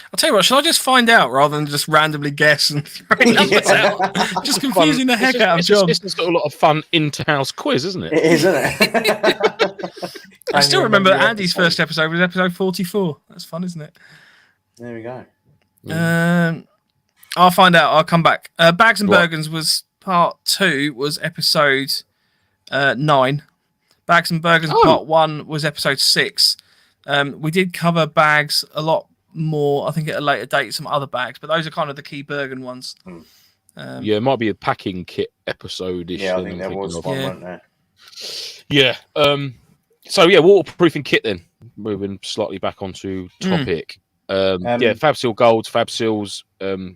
I'll tell you what, shall I just find out rather than just randomly guess and throw numbers out? Just confusing the heck out of John. It's just a lot of fun inter-house quiz, isn't it? It is, isn't it? I still remember Andy's first episode was episode 44. That's fun, isn't it? There we go. I'll find out. I'll come back. Bags and Bergens was part 2, was episode 9. Bags and Bergens part 1 was episode 6. We did cover bags a lot more, I think, at a later date, some other bags, but those are kind of the key Bergen ones. Yeah, it might be a packing kit episode. Yeah, I think there was one, wasn't there? Yeah. So yeah, waterproofing kit then. Moving slightly back onto topic. Fab Seal Golds, Fab Seals, the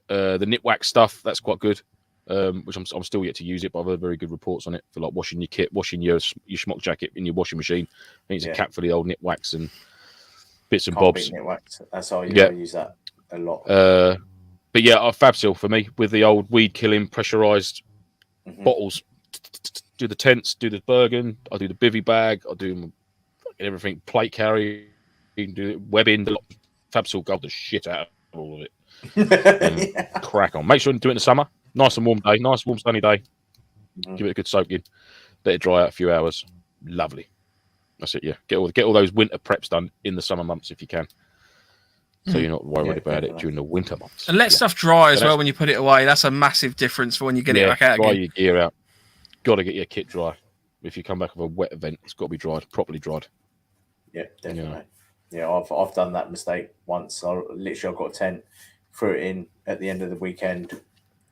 Knitwax stuff, that's quite good. Which I'm still yet to use it, but I've heard very good reports on it for like washing your kit, washing your schmuck jacket in your washing machine. I think it's a cap for the old Knitwax and bits and bobs. Knitwax. That's how I use that a lot. But yeah, Fab Seal for me with the old weed killing pressurized bottles. Do the tents, do the Bergen, I do the bivvy bag, I do everything, plate carry, you can do webbing, Fabsil Gold the shit out of all of it. Crack on. Make sure you do it in the summer. Nice and warm day, nice warm sunny day. Give it a good soak in. Let it dry out a few hours. Lovely. That's it. Yeah, get all those winter preps done in the summer months if you can, so you're not worried about it during the winter months. And let stuff dry as well when you put it away. That's a massive difference for when you get it back out dry again. Your gear out. Got to get your kit dry. If you come back with a wet event, it's got to be dried, properly dried. Yeah, definitely. Yeah, I've done that mistake once. I got a tent, threw it in at the end of the weekend.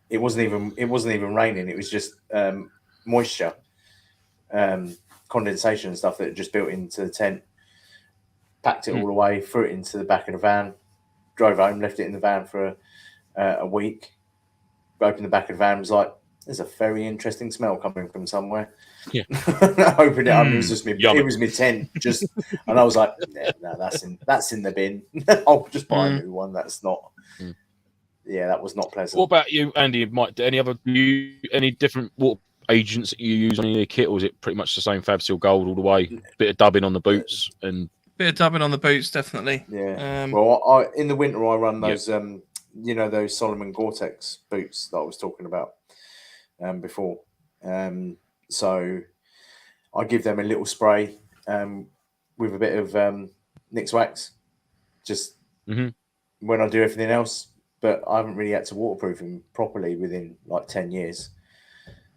It wasn't even raining. It was just moisture, condensation and stuff that had just built into the tent. Packed it all away, threw it into the back of the van, drove home, left it in the van for a week. Opened the back of the van, was like, "There's a very interesting smell coming from somewhere." Yeah, I opened it up. It was just me. It was my tent. Just, and I was like, "No, that's in the bin. I'll just buy a new one." That's not. Yeah, that was not pleasant. What about you, Andy? Any different water agents that you use on your kit, or is it pretty much the same Fabsil Gold all the way? Bit of dubbing on the boots and. Bit of dubbing on the boots, definitely. Yeah. Well, in the winter I run those, those Solomon Gore-Tex boots that I was talking about before. So I give them a little spray with a bit of Nix Wax, just when I do everything else. But I haven't really had to waterproof them properly within like 10 years.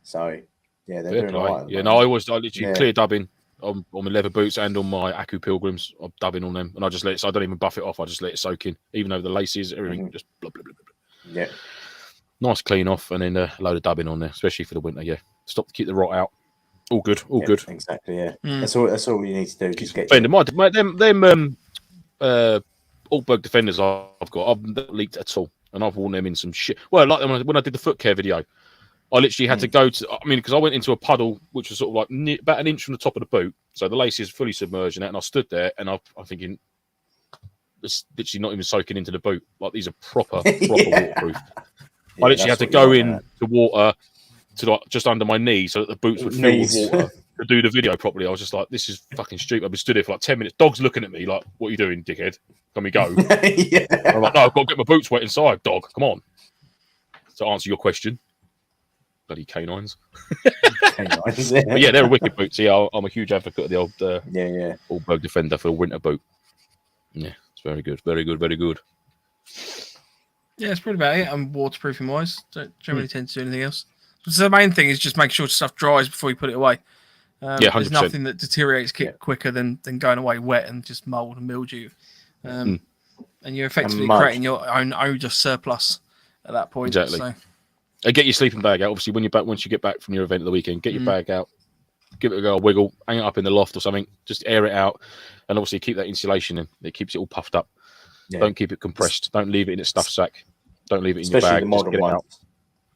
So yeah, they're doing all right. Yeah, no, I literally clear dubbing. On my leather boots and on my Aku Pilgrims, I'm dubbing on them, and I just let it. So I don't even buff it off. I just let it soak in, even though the laces, everything, just blah blah blah blah. Yeah, nice clean off, and then a load of dubbing on there, especially for the winter. Yeah, stop to keep the rot out. All good, all good. Exactly. Yeah, that's all you need to do. Just get them Altberg defenders I've got. I've not leaked at all, and I've worn them in some shit. Well, like when I did the foot care video. I literally had to go to, because I went into a puddle, which was sort of like about an inch from the top of the boot. So the lace is fully submerged in it. And I stood there and I'm thinking, it's literally not even soaking into the boot. Like these are proper waterproof. I literally had to go in the water to like just under my knee so that the boots would fill with water to do the video properly. I was just like, this is fucking stupid. I've been stood there for like 10 minutes. Dog's looking at me like, what are you doing, dickhead? Can we go? I'm like, no, I've got to get my boots wet inside, dog. Come on. To answer your question. Bloody canines. But yeah, they're wicked boots. Yeah, I'm a huge advocate of the old Altberg Defender for a winter boot. Yeah, it's very good, very good, very good. Yeah, it's pretty about it. I'm waterproofing wise. Don't generally tend to do anything else. So the main thing is just make sure stuff dries before you put it away. 100%. There's nothing that deteriorates kit quicker than going away wet and just mold and mildew. And you're effectively creating your own odor surplus at that point. Exactly. So. And get your sleeping bag out. Obviously, once you get back from your event of the weekend, get your bag out, give it a wiggle, hang it up in the loft or something, just air it out, and obviously keep that insulation in. It keeps it all puffed up. Yeah. Don't keep it compressed. Don't leave it in a stuff sack. Don't leave it in your bag. Especially the modern ones.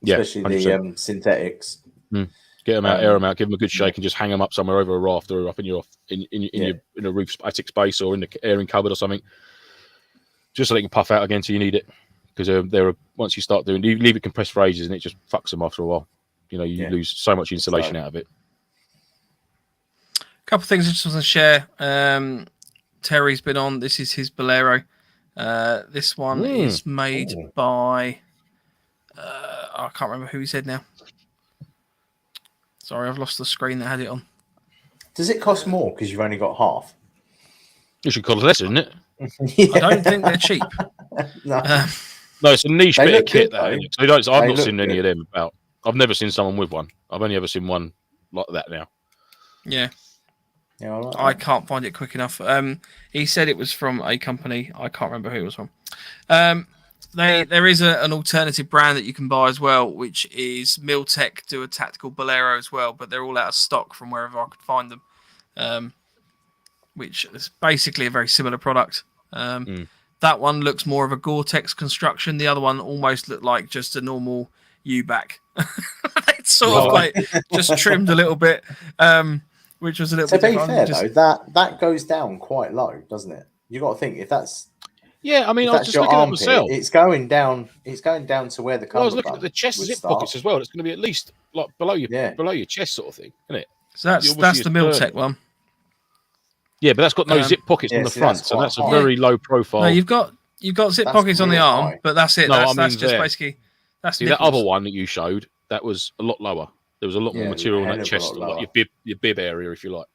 Yeah, especially the synthetics. Get them out, air them out, give them a good shake, and just hang them up somewhere over a raft or up in your in a roof attic space or in the airing cupboard or something, just so they can puff out again till you need it. Because once you start doing, you leave it compressed for ages and it just fucks them after a while. You lose so much insulation out of it. A couple of things I just want to share. Terry's been on. This is his Bolero. This one is made by. I can't remember who he said now. Sorry, I've lost the screen that had it on. Does it cost more because you've only got half? It should cost less, isn't it? I don't think they're cheap. No, it's a niche bit of kit. I've not seen any of them about. I've never seen someone with one. I've only ever seen one like that now. Yeah. Yeah, I can't find it quick enough. He said it was from a company. I can't remember who it was from. There is an alternative brand that you can buy as well, which is Miltech do a tactical Bolero as well, but they're all out of stock from wherever I could find them. Which is basically a very similar product. That one looks more of a Gore-Tex construction. The other one almost looked like just a normal U-back. It's sort of like just trimmed a little bit, which was a little bit different. To be fair, though, that goes down quite low, doesn't it? You got to think if that's I mean, I was just looking at myself. It's going down. It's going down to where the. I was looking at the chest zip pockets as well. It's going to be at least like below your chest, sort of thing, isn't it? So that's the Miltech one. Yeah, but that's got no zip pockets on the front, so that's a very low profile. No, you've got zip pockets on the arm, but that's it. No, That's just basically that's that other one that you showed. That was a lot lower. There was a lot more material on that chest, like your bib area, if you like,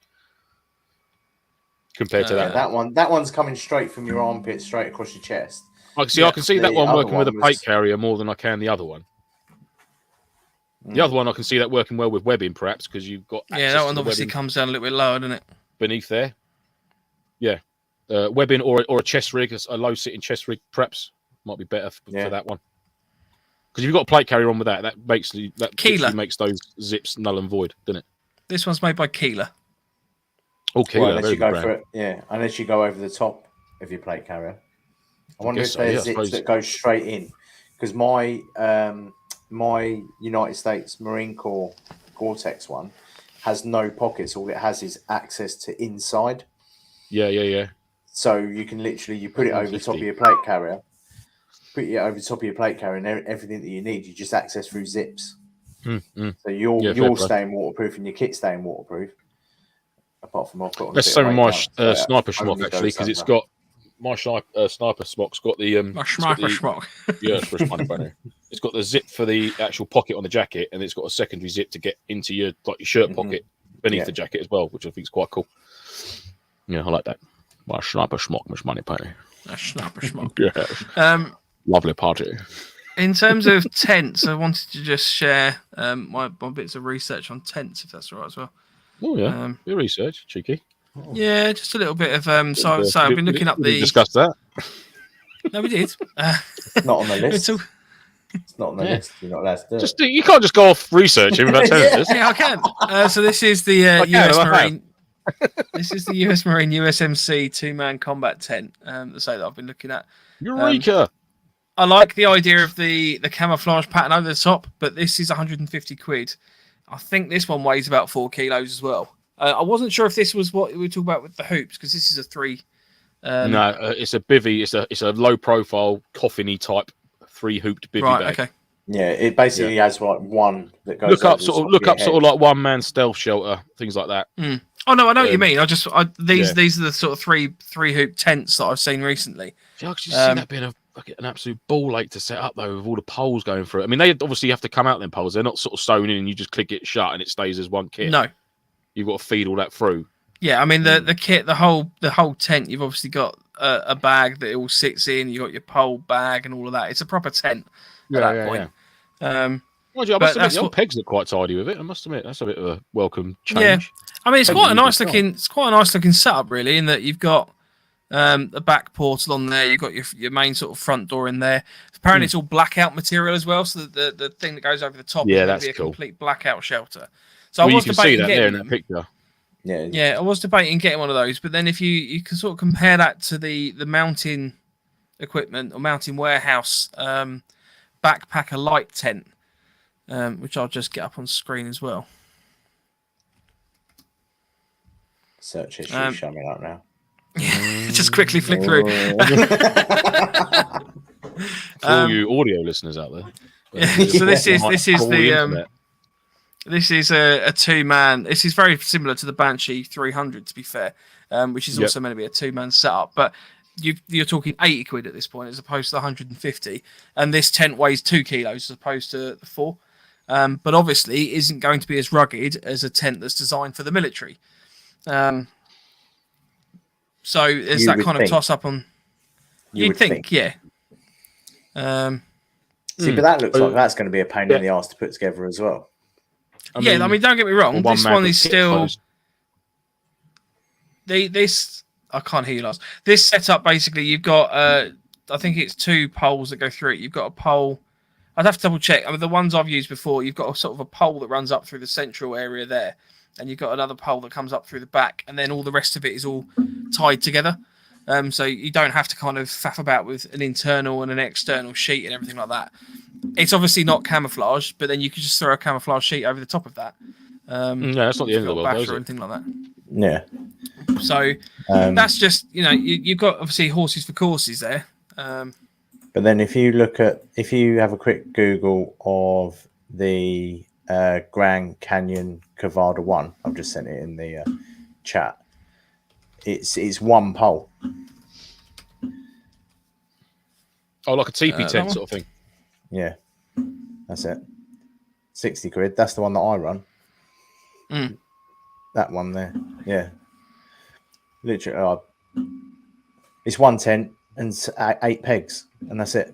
compared to that. That one's coming straight from your armpit, straight across your chest. I can see that one working with a plate carrier more than I can the other one. The other one, I can see that working well with webbing, perhaps, because you've got that one obviously comes down a little bit lower, doesn't it? Beneath there, webbing or a chest rig, a low sitting chest rig, perhaps might be better for that one. Because if you've got a plate carrier on with that basically makes those zips null and void, doesn't it? This one's made by Keeler. Oh, Keeler, unless you go over the top of your plate carrier. I wonder if there's zips that go straight in. Because my United States Marine Corps Gore-Tex one has no pockets. All it has is access to inside. Yeah. So you can literally put it over the top of your plate carrier. Put it over the top of your plate carrier, and everything that you need, you just access through zips. So you're staying waterproof, and your kit's staying waterproof. Apart from I've got. That's some of my sniper schmock actually, because it's got my sniper smock's got the my sniper schmock. It's got the zip for the actual pocket on the jacket, and it's got a secondary zip to get into your shirt pocket beneath the jacket as well, which I think is quite cool. Yeah, I like that. My sniper schmock, much money, Penny. A sniper schmock. Yeah. Lovely party. In terms of tents, I wanted to just share my bits of research on tents, if that's all right as well. Oh yeah, your research, cheeky. Yeah, just a little bit of so I've been looking up the. Discussed that. No, we did. Not on the list. It's not on the list. You're not allowed to do it. You can't just go off researching without telling us. Yeah, I can. So this is the US Marine. This is the US Marine USMC 2-man combat tent. The site that I've been looking at. Eureka! I like the idea of the camouflage pattern over the top, but this is 150 quid. I think this one weighs about 4 kilos as well. I wasn't sure if this was what we were talking about with the hoops, because this is a 3. No, it's a bivvy. It's a low profile coffin-y type 3-hooped bivvy bag. Okay. Yeah, it basically has like one that goes. Look up sort of like one-man stealth shelter, things like that. Oh no, I know what you mean. These are the sort of three hoop tents that I've seen recently. I can just see that being an absolute ball ache to set up though, with all the poles going through it. I mean, they obviously have to come out them poles. They're not sort of sewn in and you just click it shut and it stays as one kit. No, you've got to feed all that through. Yeah, I mean the kit, the whole tent. You've obviously got a bag that it all sits in. You got your pole bag and all of that. It's a proper tent at that point. I must admit, the old pegs look quite tidy with it. I must admit, that's a bit of a welcome change. Yeah, I mean it's quite a nice looking setup, really, in that you've got a back portal on there. You've got your main sort of front door in there. Apparently, it's all blackout material as well, so the thing that goes over the top is be a complete blackout shelter. So I was debating getting that picture. Yeah, I was debating getting one of those, but then if you can sort of compare that to the mountain equipment or mountain warehouse backpacker light tent, which I'll just get up on screen as well. Search history showing up now. Just quickly flick through. For all you audio listeners out there. So this is this is a 2-man. This is very similar to the Banshee 300, to be fair, which is also meant to be a 2-man setup. But you're talking 80 quid at this point, as opposed to 150. And this tent weighs 2 kilos as opposed to the 4. But obviously, isn't going to be as rugged as a tent that's designed for the military. So there's that kind of toss up on. You'd think, yeah. See, but that looks like that's going to be a pain in the arse to put together as well. I mean, don't get me wrong. This one is still. This I can't hear you, Lars. This setup basically, you've got I think it's 2 poles that go through it. You've got a pole. I'd have to double check. I mean, the ones I've used before, you've got a sort of a pole that runs up through the central area there, and you've got another pole that comes up through the back, and then all the rest of it is all tied together. So you don't have to kind of faff about with an internal and an external sheet and everything like that. It's obviously not camouflage, but then you could just throw a camouflage sheet over the top of that. No, that's not the end of the world, or anything like that. Yeah. So that's just, you've got obviously horses for courses there. But then if you have a quick Google of the Grand Canyon Cavada 1, I've just sent it in the chat. it's one pole. Oh, like a TP tent sort of thing. Yeah, that's it. 60 quid. That's the one that I run. That one there. Yeah, literally. It's one tent and 8 pegs, and that's it.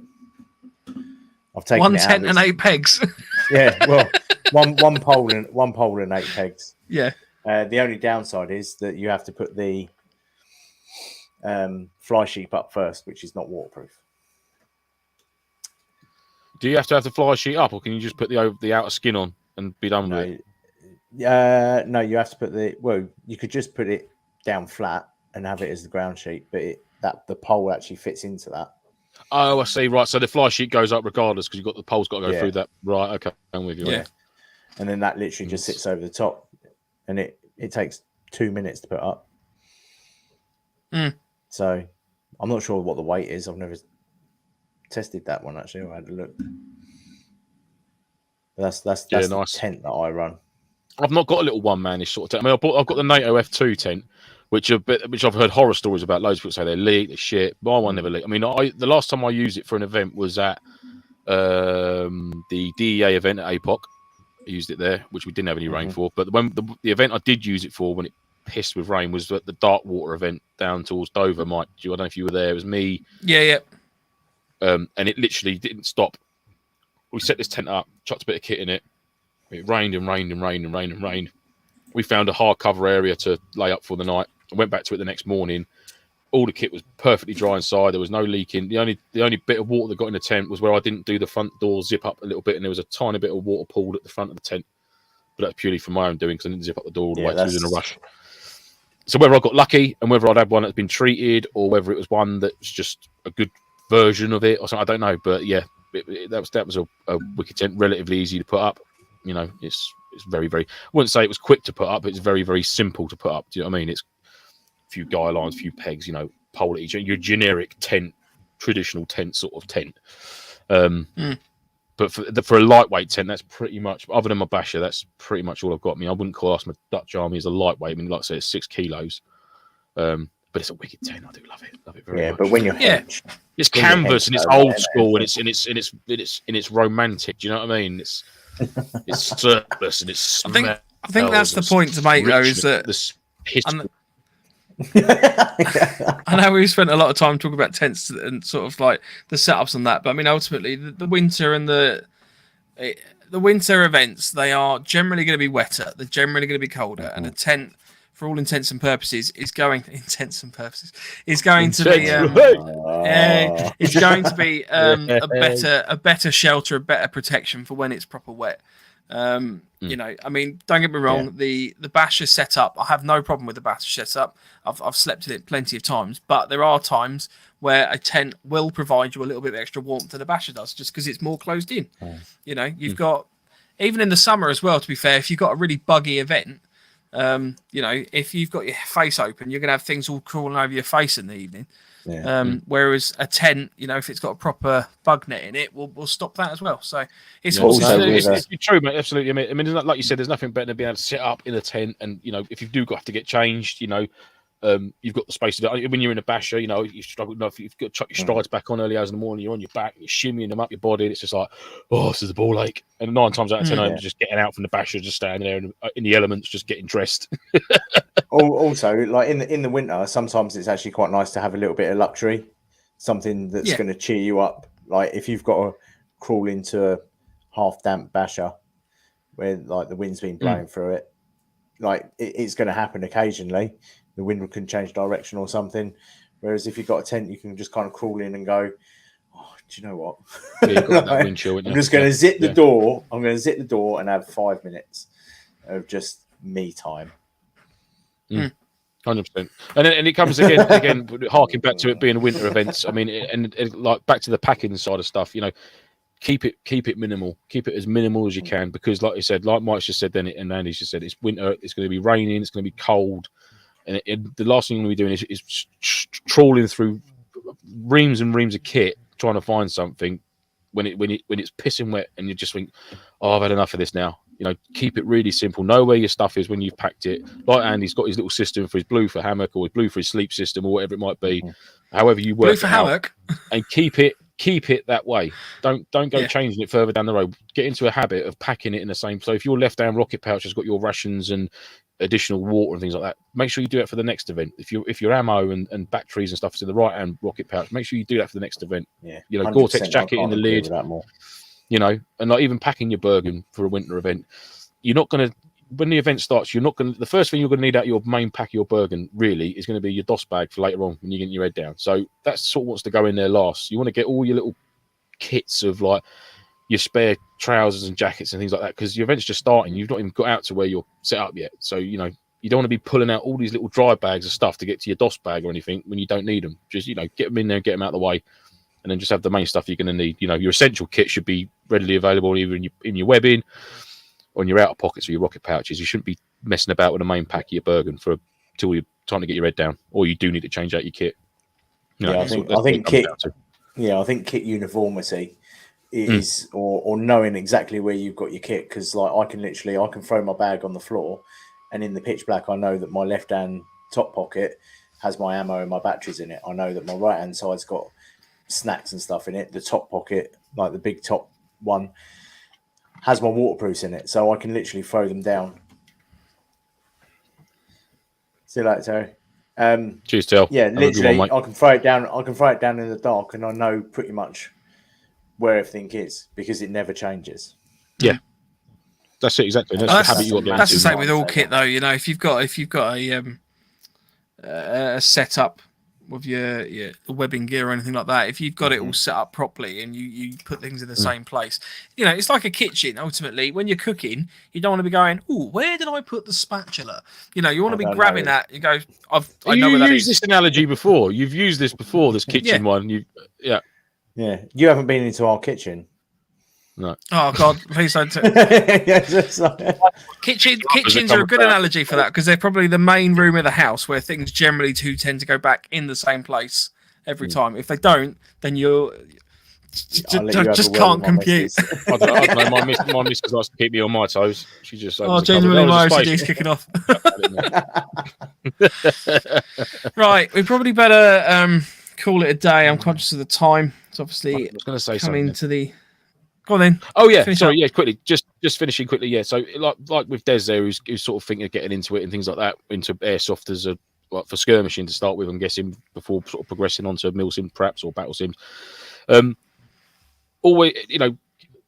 I've taken one it out tent and 8 pegs. Yeah, well, one pole and 8 pegs. Yeah. The only downside is that you have to put the fly sheep up first, which is not waterproof. Do you have the fly sheet up, or can you just put the outer skin on and be done with it? No, you have to put you could just put it down flat and have it as the ground sheet, but the pole actually fits into that. Oh, I see. Right, so the fly sheet goes up regardless because the pole's got to go through that. Right, okay, I'm with you. Yeah, and then that literally just sits over the top, and it takes 2 minutes to put up. So I'm not sure what the weight is. I've never tested that one actually. I had a look. That's nice. The tent that I run. I've not got a little one-manish sort of tent. I mean, I've got the NATO F2 tent, which I've heard horror stories about. Loads of people say they leak, they shit. My one never leaked. I mean, the last time I used it for an event was at the DEA event at APOC. I used it there, which we didn't have any rain for. But when the event I did use it for, when it pissed with rain, was at the Darkwater event down towards Dover. Mike, I don't know if you were there. It was me. Yeah. And it literally didn't stop. We set this tent up, chucked a bit of kit in it. It rained and rained and rained and rained and rained. We found a hardcover area to lay up for the night. I went back to it the next morning. All the kit was perfectly dry inside. There was no leaking. The only bit of water that got in the tent was where I didn't do the front door zip up a little bit, and there was a tiny bit of water pooled at the front of the tent. But that's purely from my own doing because I didn't zip up the door all the way. It was in a rush. So whether I got lucky and whether I'd had one that's been treated or whether it was one that's just a good version of it or something, I don't know. But yeah, that was a wicked tent, relatively easy to put up. You know, it's very, very. I wouldn't say it was quick to put up. It's very, very simple to put up. Do you know what I mean? It's a few guy lines, a few pegs. You know, pole at each. Your generic tent, traditional tent sort of tent. But for a lightweight tent, that's pretty much, other than my basher, that's pretty much all I've got. I mean, I wouldn't class my Dutch Army as a lightweight. I mean, like I say, it's 6 kilos. But it's a wicked tent. I do love it very much. But when you're it's canvas and it's old school and it's romantic. Do you know what I mean? It's surplus and it's. I think that's the point to make, though, is that this history. I know we've spent a lot of time talking about tents and sort of like the setups and that, but I mean, ultimately, the winter and the winter events, they are generally going to be wetter. They're generally going to be colder, and a tent, for all intents and purposes, is going to be it's going to be a better shelter, a better protection for when it's proper wet. You know, I mean, don't get me wrong, the basher setup, I have no problem with the basher setup. I've slept in it plenty of times, but there are times where a tent will provide you a little bit of extra warmth than a basher does, just because it's more closed in. You know, you've got, even in the summer as well, to be fair, if you've got a really buggy event, you know, if you've got your face open, you're going to have things all crawling over your face in the evening. Whereas a tent, you know, if it's got a proper bug net in it, we'll stop that as well. So it's it's true, mate. Absolutely. I mean, like you said, there's nothing better than being able to sit up in a tent, and you know, if you do have to get changed, you know, you've got the space to do it. When you're in a basher, you know, you struggle. You know, if you've got to chuck your strides back on early hours in the morning, you're on your back, you're shimmying them up your body, and it's just like, oh, this is a ball ache. And 9 times out of 10, I'm just getting out from the basher, just standing there in the elements, just getting dressed. Also, like in the winter, sometimes it's actually quite nice to have a little bit of luxury, something that's going to cheer you up. Like if you've got to crawl into a half damp basher where like the wind's been blowing through it, like it's going to happen occasionally. The wind can change direction or something. Whereas if you've got a tent, you can just kind of crawl in and go, oh, do you know what? You've got that wind chill, I'm just going to zip the door. I'm going to zip the door and have 5 minutes of just me time. 100%. And it comes again, harking back to it being winter events. I mean, and like back to the packing side of stuff, you know, keep it minimal, keep it as minimal as you can, because like you said, like Mike's just said, then and Andy's just said, it's winter, it's going to be raining, it's going to be cold, and the last thing you're going to be doing is trawling through reams and reams of kit trying to find something when it's pissing wet, and you just think, oh, I've had enough of this now. You know, keep it really simple. Know where your stuff is when you've packed it. Like Andy's got his little system for his blue for hammock or his blue for his sleep system or whatever it might be. However you work Blue for it out, hammock, and keep it that way. Don't go changing it further down the road. Get into a habit of packing it in the same. So if your left-hand rocket pouch has got your rations and additional water and things like that, make sure you do it for the next event. If your ammo and batteries and stuff is in the right-hand rocket pouch, make sure you do that for the next event. Yeah, you know, Gore-Tex jacket in the lid. You know, and like even packing your Bergen for a winter event, you're not going to, when the event starts, you're not going to, the first thing you're going to need out of your main pack of your Bergen really is going to be your DOS bag for later on when you're getting your head down. So that's sort of what's to go in there last. You want to get all your little kits of like your spare trousers and jackets and things like that, because your event's just starting. You've not even got out to where you're set up yet. So, you know, you don't want to be pulling out all these little dry bags of stuff to get to your DOS bag or anything when you don't need them. Just, you know, get them in there and get them out of the way. And then just have the main stuff you're going to need. You know, your essential kit should be readily available either in your webbing or in your outer pockets or your rocket pouches. You shouldn't be messing about with the main pack of your Bergen till you're trying to get your head down, or you do need to change out your kit. You know, I think kit uniformity is or knowing exactly where you've got your kit, because like I can throw my bag on the floor, and in the pitch black I know that my left hand top pocket has my ammo and my batteries in it. I know that my right hand side's got snacks and stuff in it. The top pocket, like the big top one, has my waterproofs in it, so I can literally throw them down. See you later, Terry. Cheers, Tel. Yeah, literally, I can throw it down. I can throw it down in the dark, and I know pretty much where everything is because it never changes. Yeah, that's it exactly. That's the habit you got. That's the same with all kit, though. You know, if you've got a setup with your webbing gear or anything like that, if you've got it all set up properly and you put things in the same place, you know, it's like a kitchen. Ultimately, when you're cooking, you don't want to be going, "Oh, where did I put the spatula?" You know, you want to be grabbing that. You go, I know where that is. You've used this analogy before. You've used this before. This kitchen one. Yeah. You haven't been into our kitchen. No. Oh God, please don't. Kitchens are a good analogy for that, because they're probably the main room of the house where things generally tend to go back in the same place every time. If they don't, then you just can't compute. I don't know. My missus likes to keep me on my toes. She just genuinely, my OCD's kicking off. Right, we probably better call it a day. I'm conscious of the time. It's obviously I was going to say coming something. to the. Go on then. Oh yeah, sorry. Yeah, quickly. Just finishing quickly. Yeah. So like with Des there, who's sort of thinking of getting into it and things like that, into airsoft as for skirmishing to start with, I'm guessing, before sort of progressing onto MilSim perhaps or battle sims. Always, you know,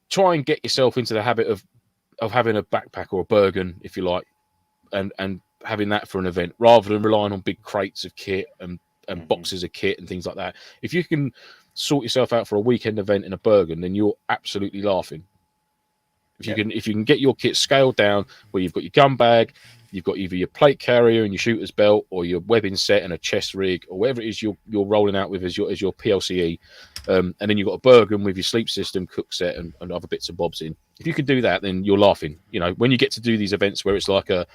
try and get yourself into the habit of having a backpack or a Bergen, if you like, and having that for an event rather than relying on big crates of kit and boxes of kit and things like that. If you can sort yourself out for a weekend event in a Bergen, then you're absolutely laughing. If you can get your kit scaled down where you've got your gun bag, you've got either your plate carrier and your shooter's belt, or your webbing set and a chest rig, or whatever it is you're rolling out with as your PLCE, and then you've got a Bergen with your sleep system, cook set, and other bits and bobs in. If you can do that, then you're laughing. You know, when you get to do these events where it's like a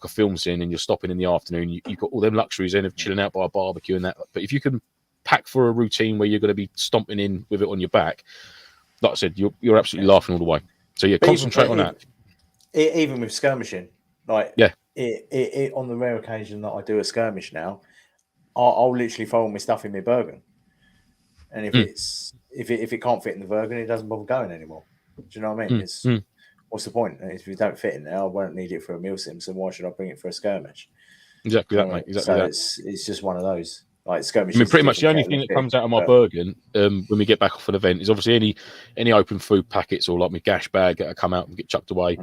film scene and you're stopping in the afternoon, you've got all them luxuries in of chilling out by a barbecue and that. But if you can pack for a routine where you're going to be stomping in with it on your back, like I said, you're absolutely laughing all the way. So concentrate on that. Even with skirmishing, like it on the rare occasion that I do a skirmish now, I'll literally throw all my stuff in my Bergen, and if it can't fit in the Bergen, it doesn't bother going anymore. Do you know what I mean? What's the point? If you don't fit in there, I won't need it for a MilSim, so why should I bring it for a skirmish? Exactly that, mate. Exactly that. It's just one of those. Like skirmish. I mean, pretty much the only thing that comes out of my Bergen when we get back off an event is obviously any open food packets or like my gash bag that come out and get chucked away.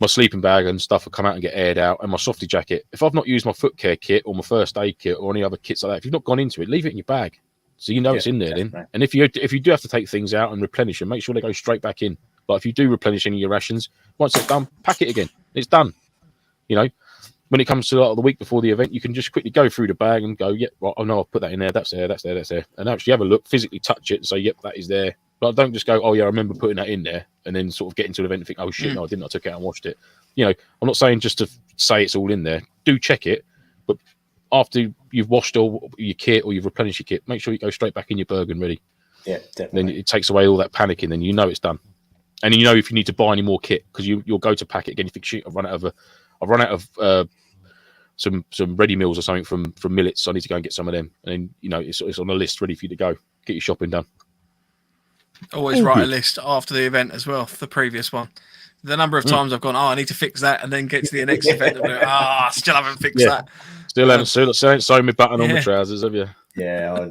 My sleeping bag and stuff will come out and get aired out, and my softy jacket. If I've not used my foot care kit or my first aid kit or any other kits like that, if you've not gone into it, leave it in your bag so you know it's in there. Then, and if you do have to take things out and replenish them, make sure they go straight back in. Like if you do replenish any of your rations, once it's done, pack it again. It's done. You know. When it comes to the week before the event, you can just quickly go through the bag and go, "Yep, right, oh no, I'll put that in there. That's there. That's there. That's there." And actually have a look, physically touch it, and say, "Yep, that is there." But don't just go, "Oh yeah, I remember putting that in there," and then sort of get into an event and think, "Oh shit, no, I didn't. I took it out and washed it." You know, I'm not saying just to say it's all in there. Do check it, but after you've washed all your kit or you've replenished your kit, make sure you go straight back in your Bergen ready. Yeah, definitely. Then it takes away all that panicking. Then you know it's done. And you know if you need to buy any more kit because you'll go to pack it again. You think, shoot, I've run out of some ready meals or something from Millets. So I need to go and get some of them. And then it's on a list ready for you to go get your shopping done. Always write a list after the event as well. The previous one. The number of times I've gone, I need to fix that, and then get to the next event and go, still haven't fixed that. Still haven't sewn my button on my trousers, have you? Yeah,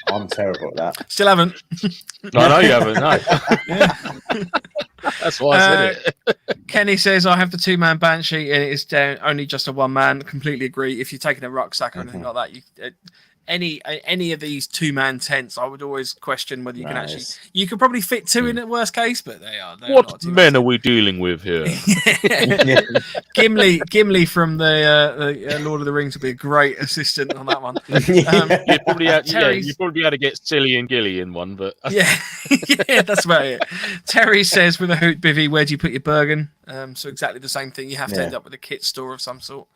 I'm terrible at that. Still haven't. No, I know you haven't. No. That's why I said it. Kenny says, I have the 2-man Banshee, and it is down only just a 1-man. Completely agree. If you're taking a rucksack or anything like that, any of these 2-man tents, I would always question whether you can actually. You could probably fit 2 in at worst case, but they are. What men are we dealing with here? Gimli from the Lord of the Rings would be a great assistant on that one. You'd probably have to get Silly and Gilly in one, but yeah, that's about it. Terry says, with a hoot bivvy, where do you put your Bergen? So exactly the same thing. You have to end up with a kit store of some sort.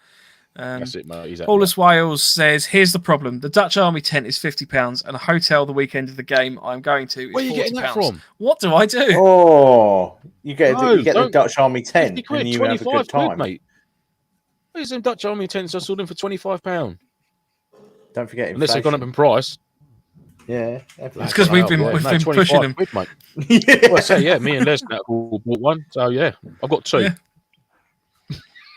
That's it, mate. Exactly. Paulus Wales says, here's the problem. The Dutch Army tent is £50 and a hotel the weekend of the game I'm going to is £40. Where are you getting that from? What do I do? Oh, you get the Dutch Army tent and you have a good time. Mate. Where's them Dutch Army tents? I saw them for £25. Don't forget inflation. Unless they've gone up in price. Yeah. It's because we've been pushing them. Quid, mate. Well, I say, me and Les bought one. So, yeah, I've got 2. Yeah.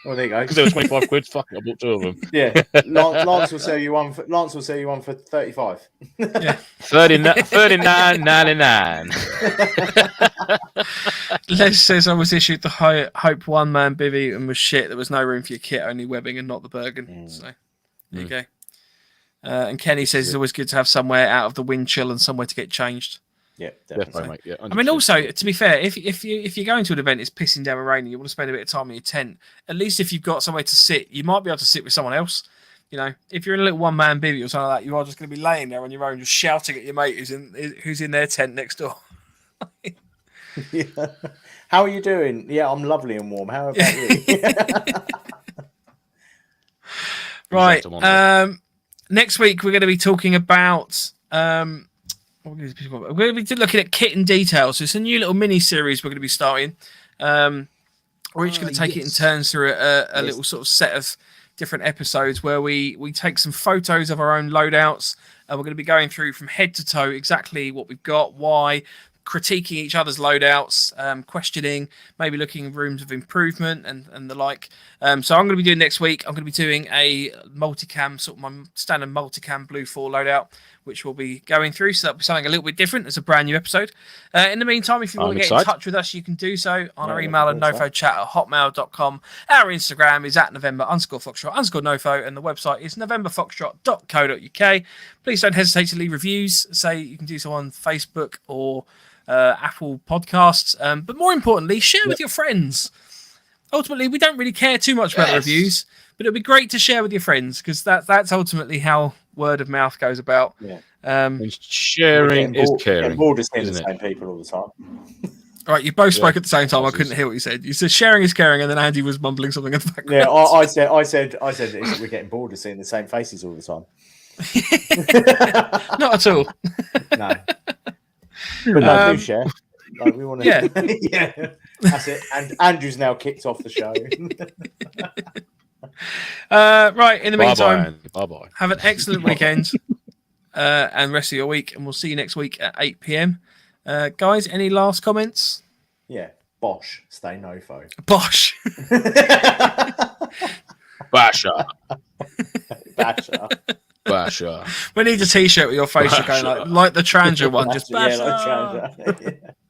Well, there you go. Because there was 25 quid. Fuck it, I bought 2 of them. Yeah, Lance will sell you one. Lance will sell you one for 35. Yeah, 39.99. Les says I was issued the Hope 1-man bivvy and was shit. There was no room for your kit, only webbing and not the Bergen. So there you go. And Kenny says it's always good to have somewhere out of the wind chill and somewhere to get changed. Yeah, definitely. Mate. Yeah, I mean, also, to be fair, if you're going to an event, it's pissing down and raining, you want to spend a bit of time in your tent, at least if you've got somewhere to sit, you might be able to sit with someone else. If you're in a little 1-man bivvy or something like that, you are just going to be laying there on your own, just shouting at your mate who's in their tent next door. Yeah. How are you doing? Yeah, I'm lovely and warm. How about you? Right. Next week, we're going to be talking about... we're going to be looking at kit and details. So it's a new little mini series we're going to be starting. We're each going to take it in turns through a little sort of set of different episodes where we take some photos of our own loadouts, and we're going to be going through from head to toe exactly what we've got, why, critiquing each other's loadouts, questioning, maybe looking at rooms of improvement and the like. So I'm going to be doing next week, I'm going to be doing a multicam, sort of my standard multicam Blue 4 loadout, which we'll be going through. So that'll be something a little bit different. It's a brand new episode. In the meantime, if you want to get in touch with us, you can do so on our email at nofochat@hotmail.com. Our Instagram is at November_Foxtrot_NoFo, and the website is novemberfoxtrot.co.uk. Please don't hesitate to leave reviews. Say you can do so on Facebook or Apple Podcasts, but more importantly, share with your friends. Ultimately, we don't really care too much about the reviews, but it'd be great to share with your friends because that's ultimately how word of mouth goes about. Yeah. And sharing is caring. Bored of seeing the same people all the time. All right, you both spoke at the same time. I couldn't hear what you said. You said sharing is caring, and then Andy was mumbling something in the background. Yeah, I said we're getting bored of seeing the same faces all the time. Not at all. No. But no, do share. Like, we want to. Yeah. Yeah. That's it. And Andrew's now kicked off the show. Right. In the meantime, bye-bye. Have an excellent weekend and rest of your week, and we'll see you next week at 8 p.m. Guys, any last comments? Yeah. Bosh. Stay NoFo. Bosh. Basha. Basha. We need a T-shirt with your face going like the Trangia one. Just Basha. Basha. Yeah,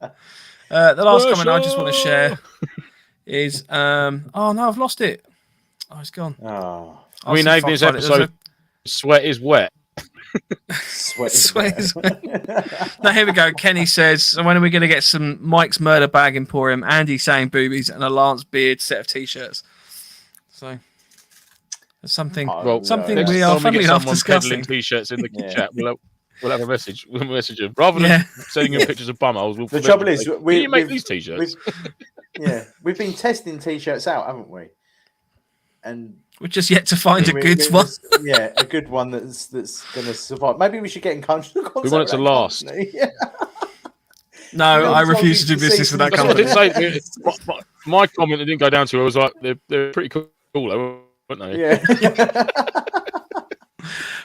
like Trangia. The last comment I just want to share is oh no, I've lost it. Oh, it's gone. Oh. We named this episode Sweat is Wet. Sweat is wet. Now here we go. Kenny says, so when are we going to get some Mike's Murder Bag Emporium, Andy saying boobies, and a Lance Beard set of T-shirts? So there's something we are funnily enough discussing. T-shirts in the chat. We'll have a message. We'll message them rather than sending them pictures of bumholes. The trouble is, you make these T-shirts. We've been testing T-shirts out, haven't we? And we're just yet to find a good one. Yeah, a good one that's going to survive. Maybe we should get in contact. We want it to last. No, I refuse to do business with that That's what I company. did say. My comment, it didn't go down to. I was like, they're pretty cool, though, weren't they? Yeah.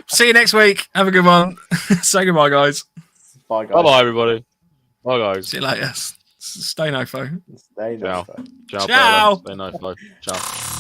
See you next week. Have a good one. Say goodbye, guys. Bye, guys. Bye, everybody. Bye, guys. See you later. Stay NoFo. Stay Ciao. NoFo. Ciao. Ciao. Stay NoFo. Ciao.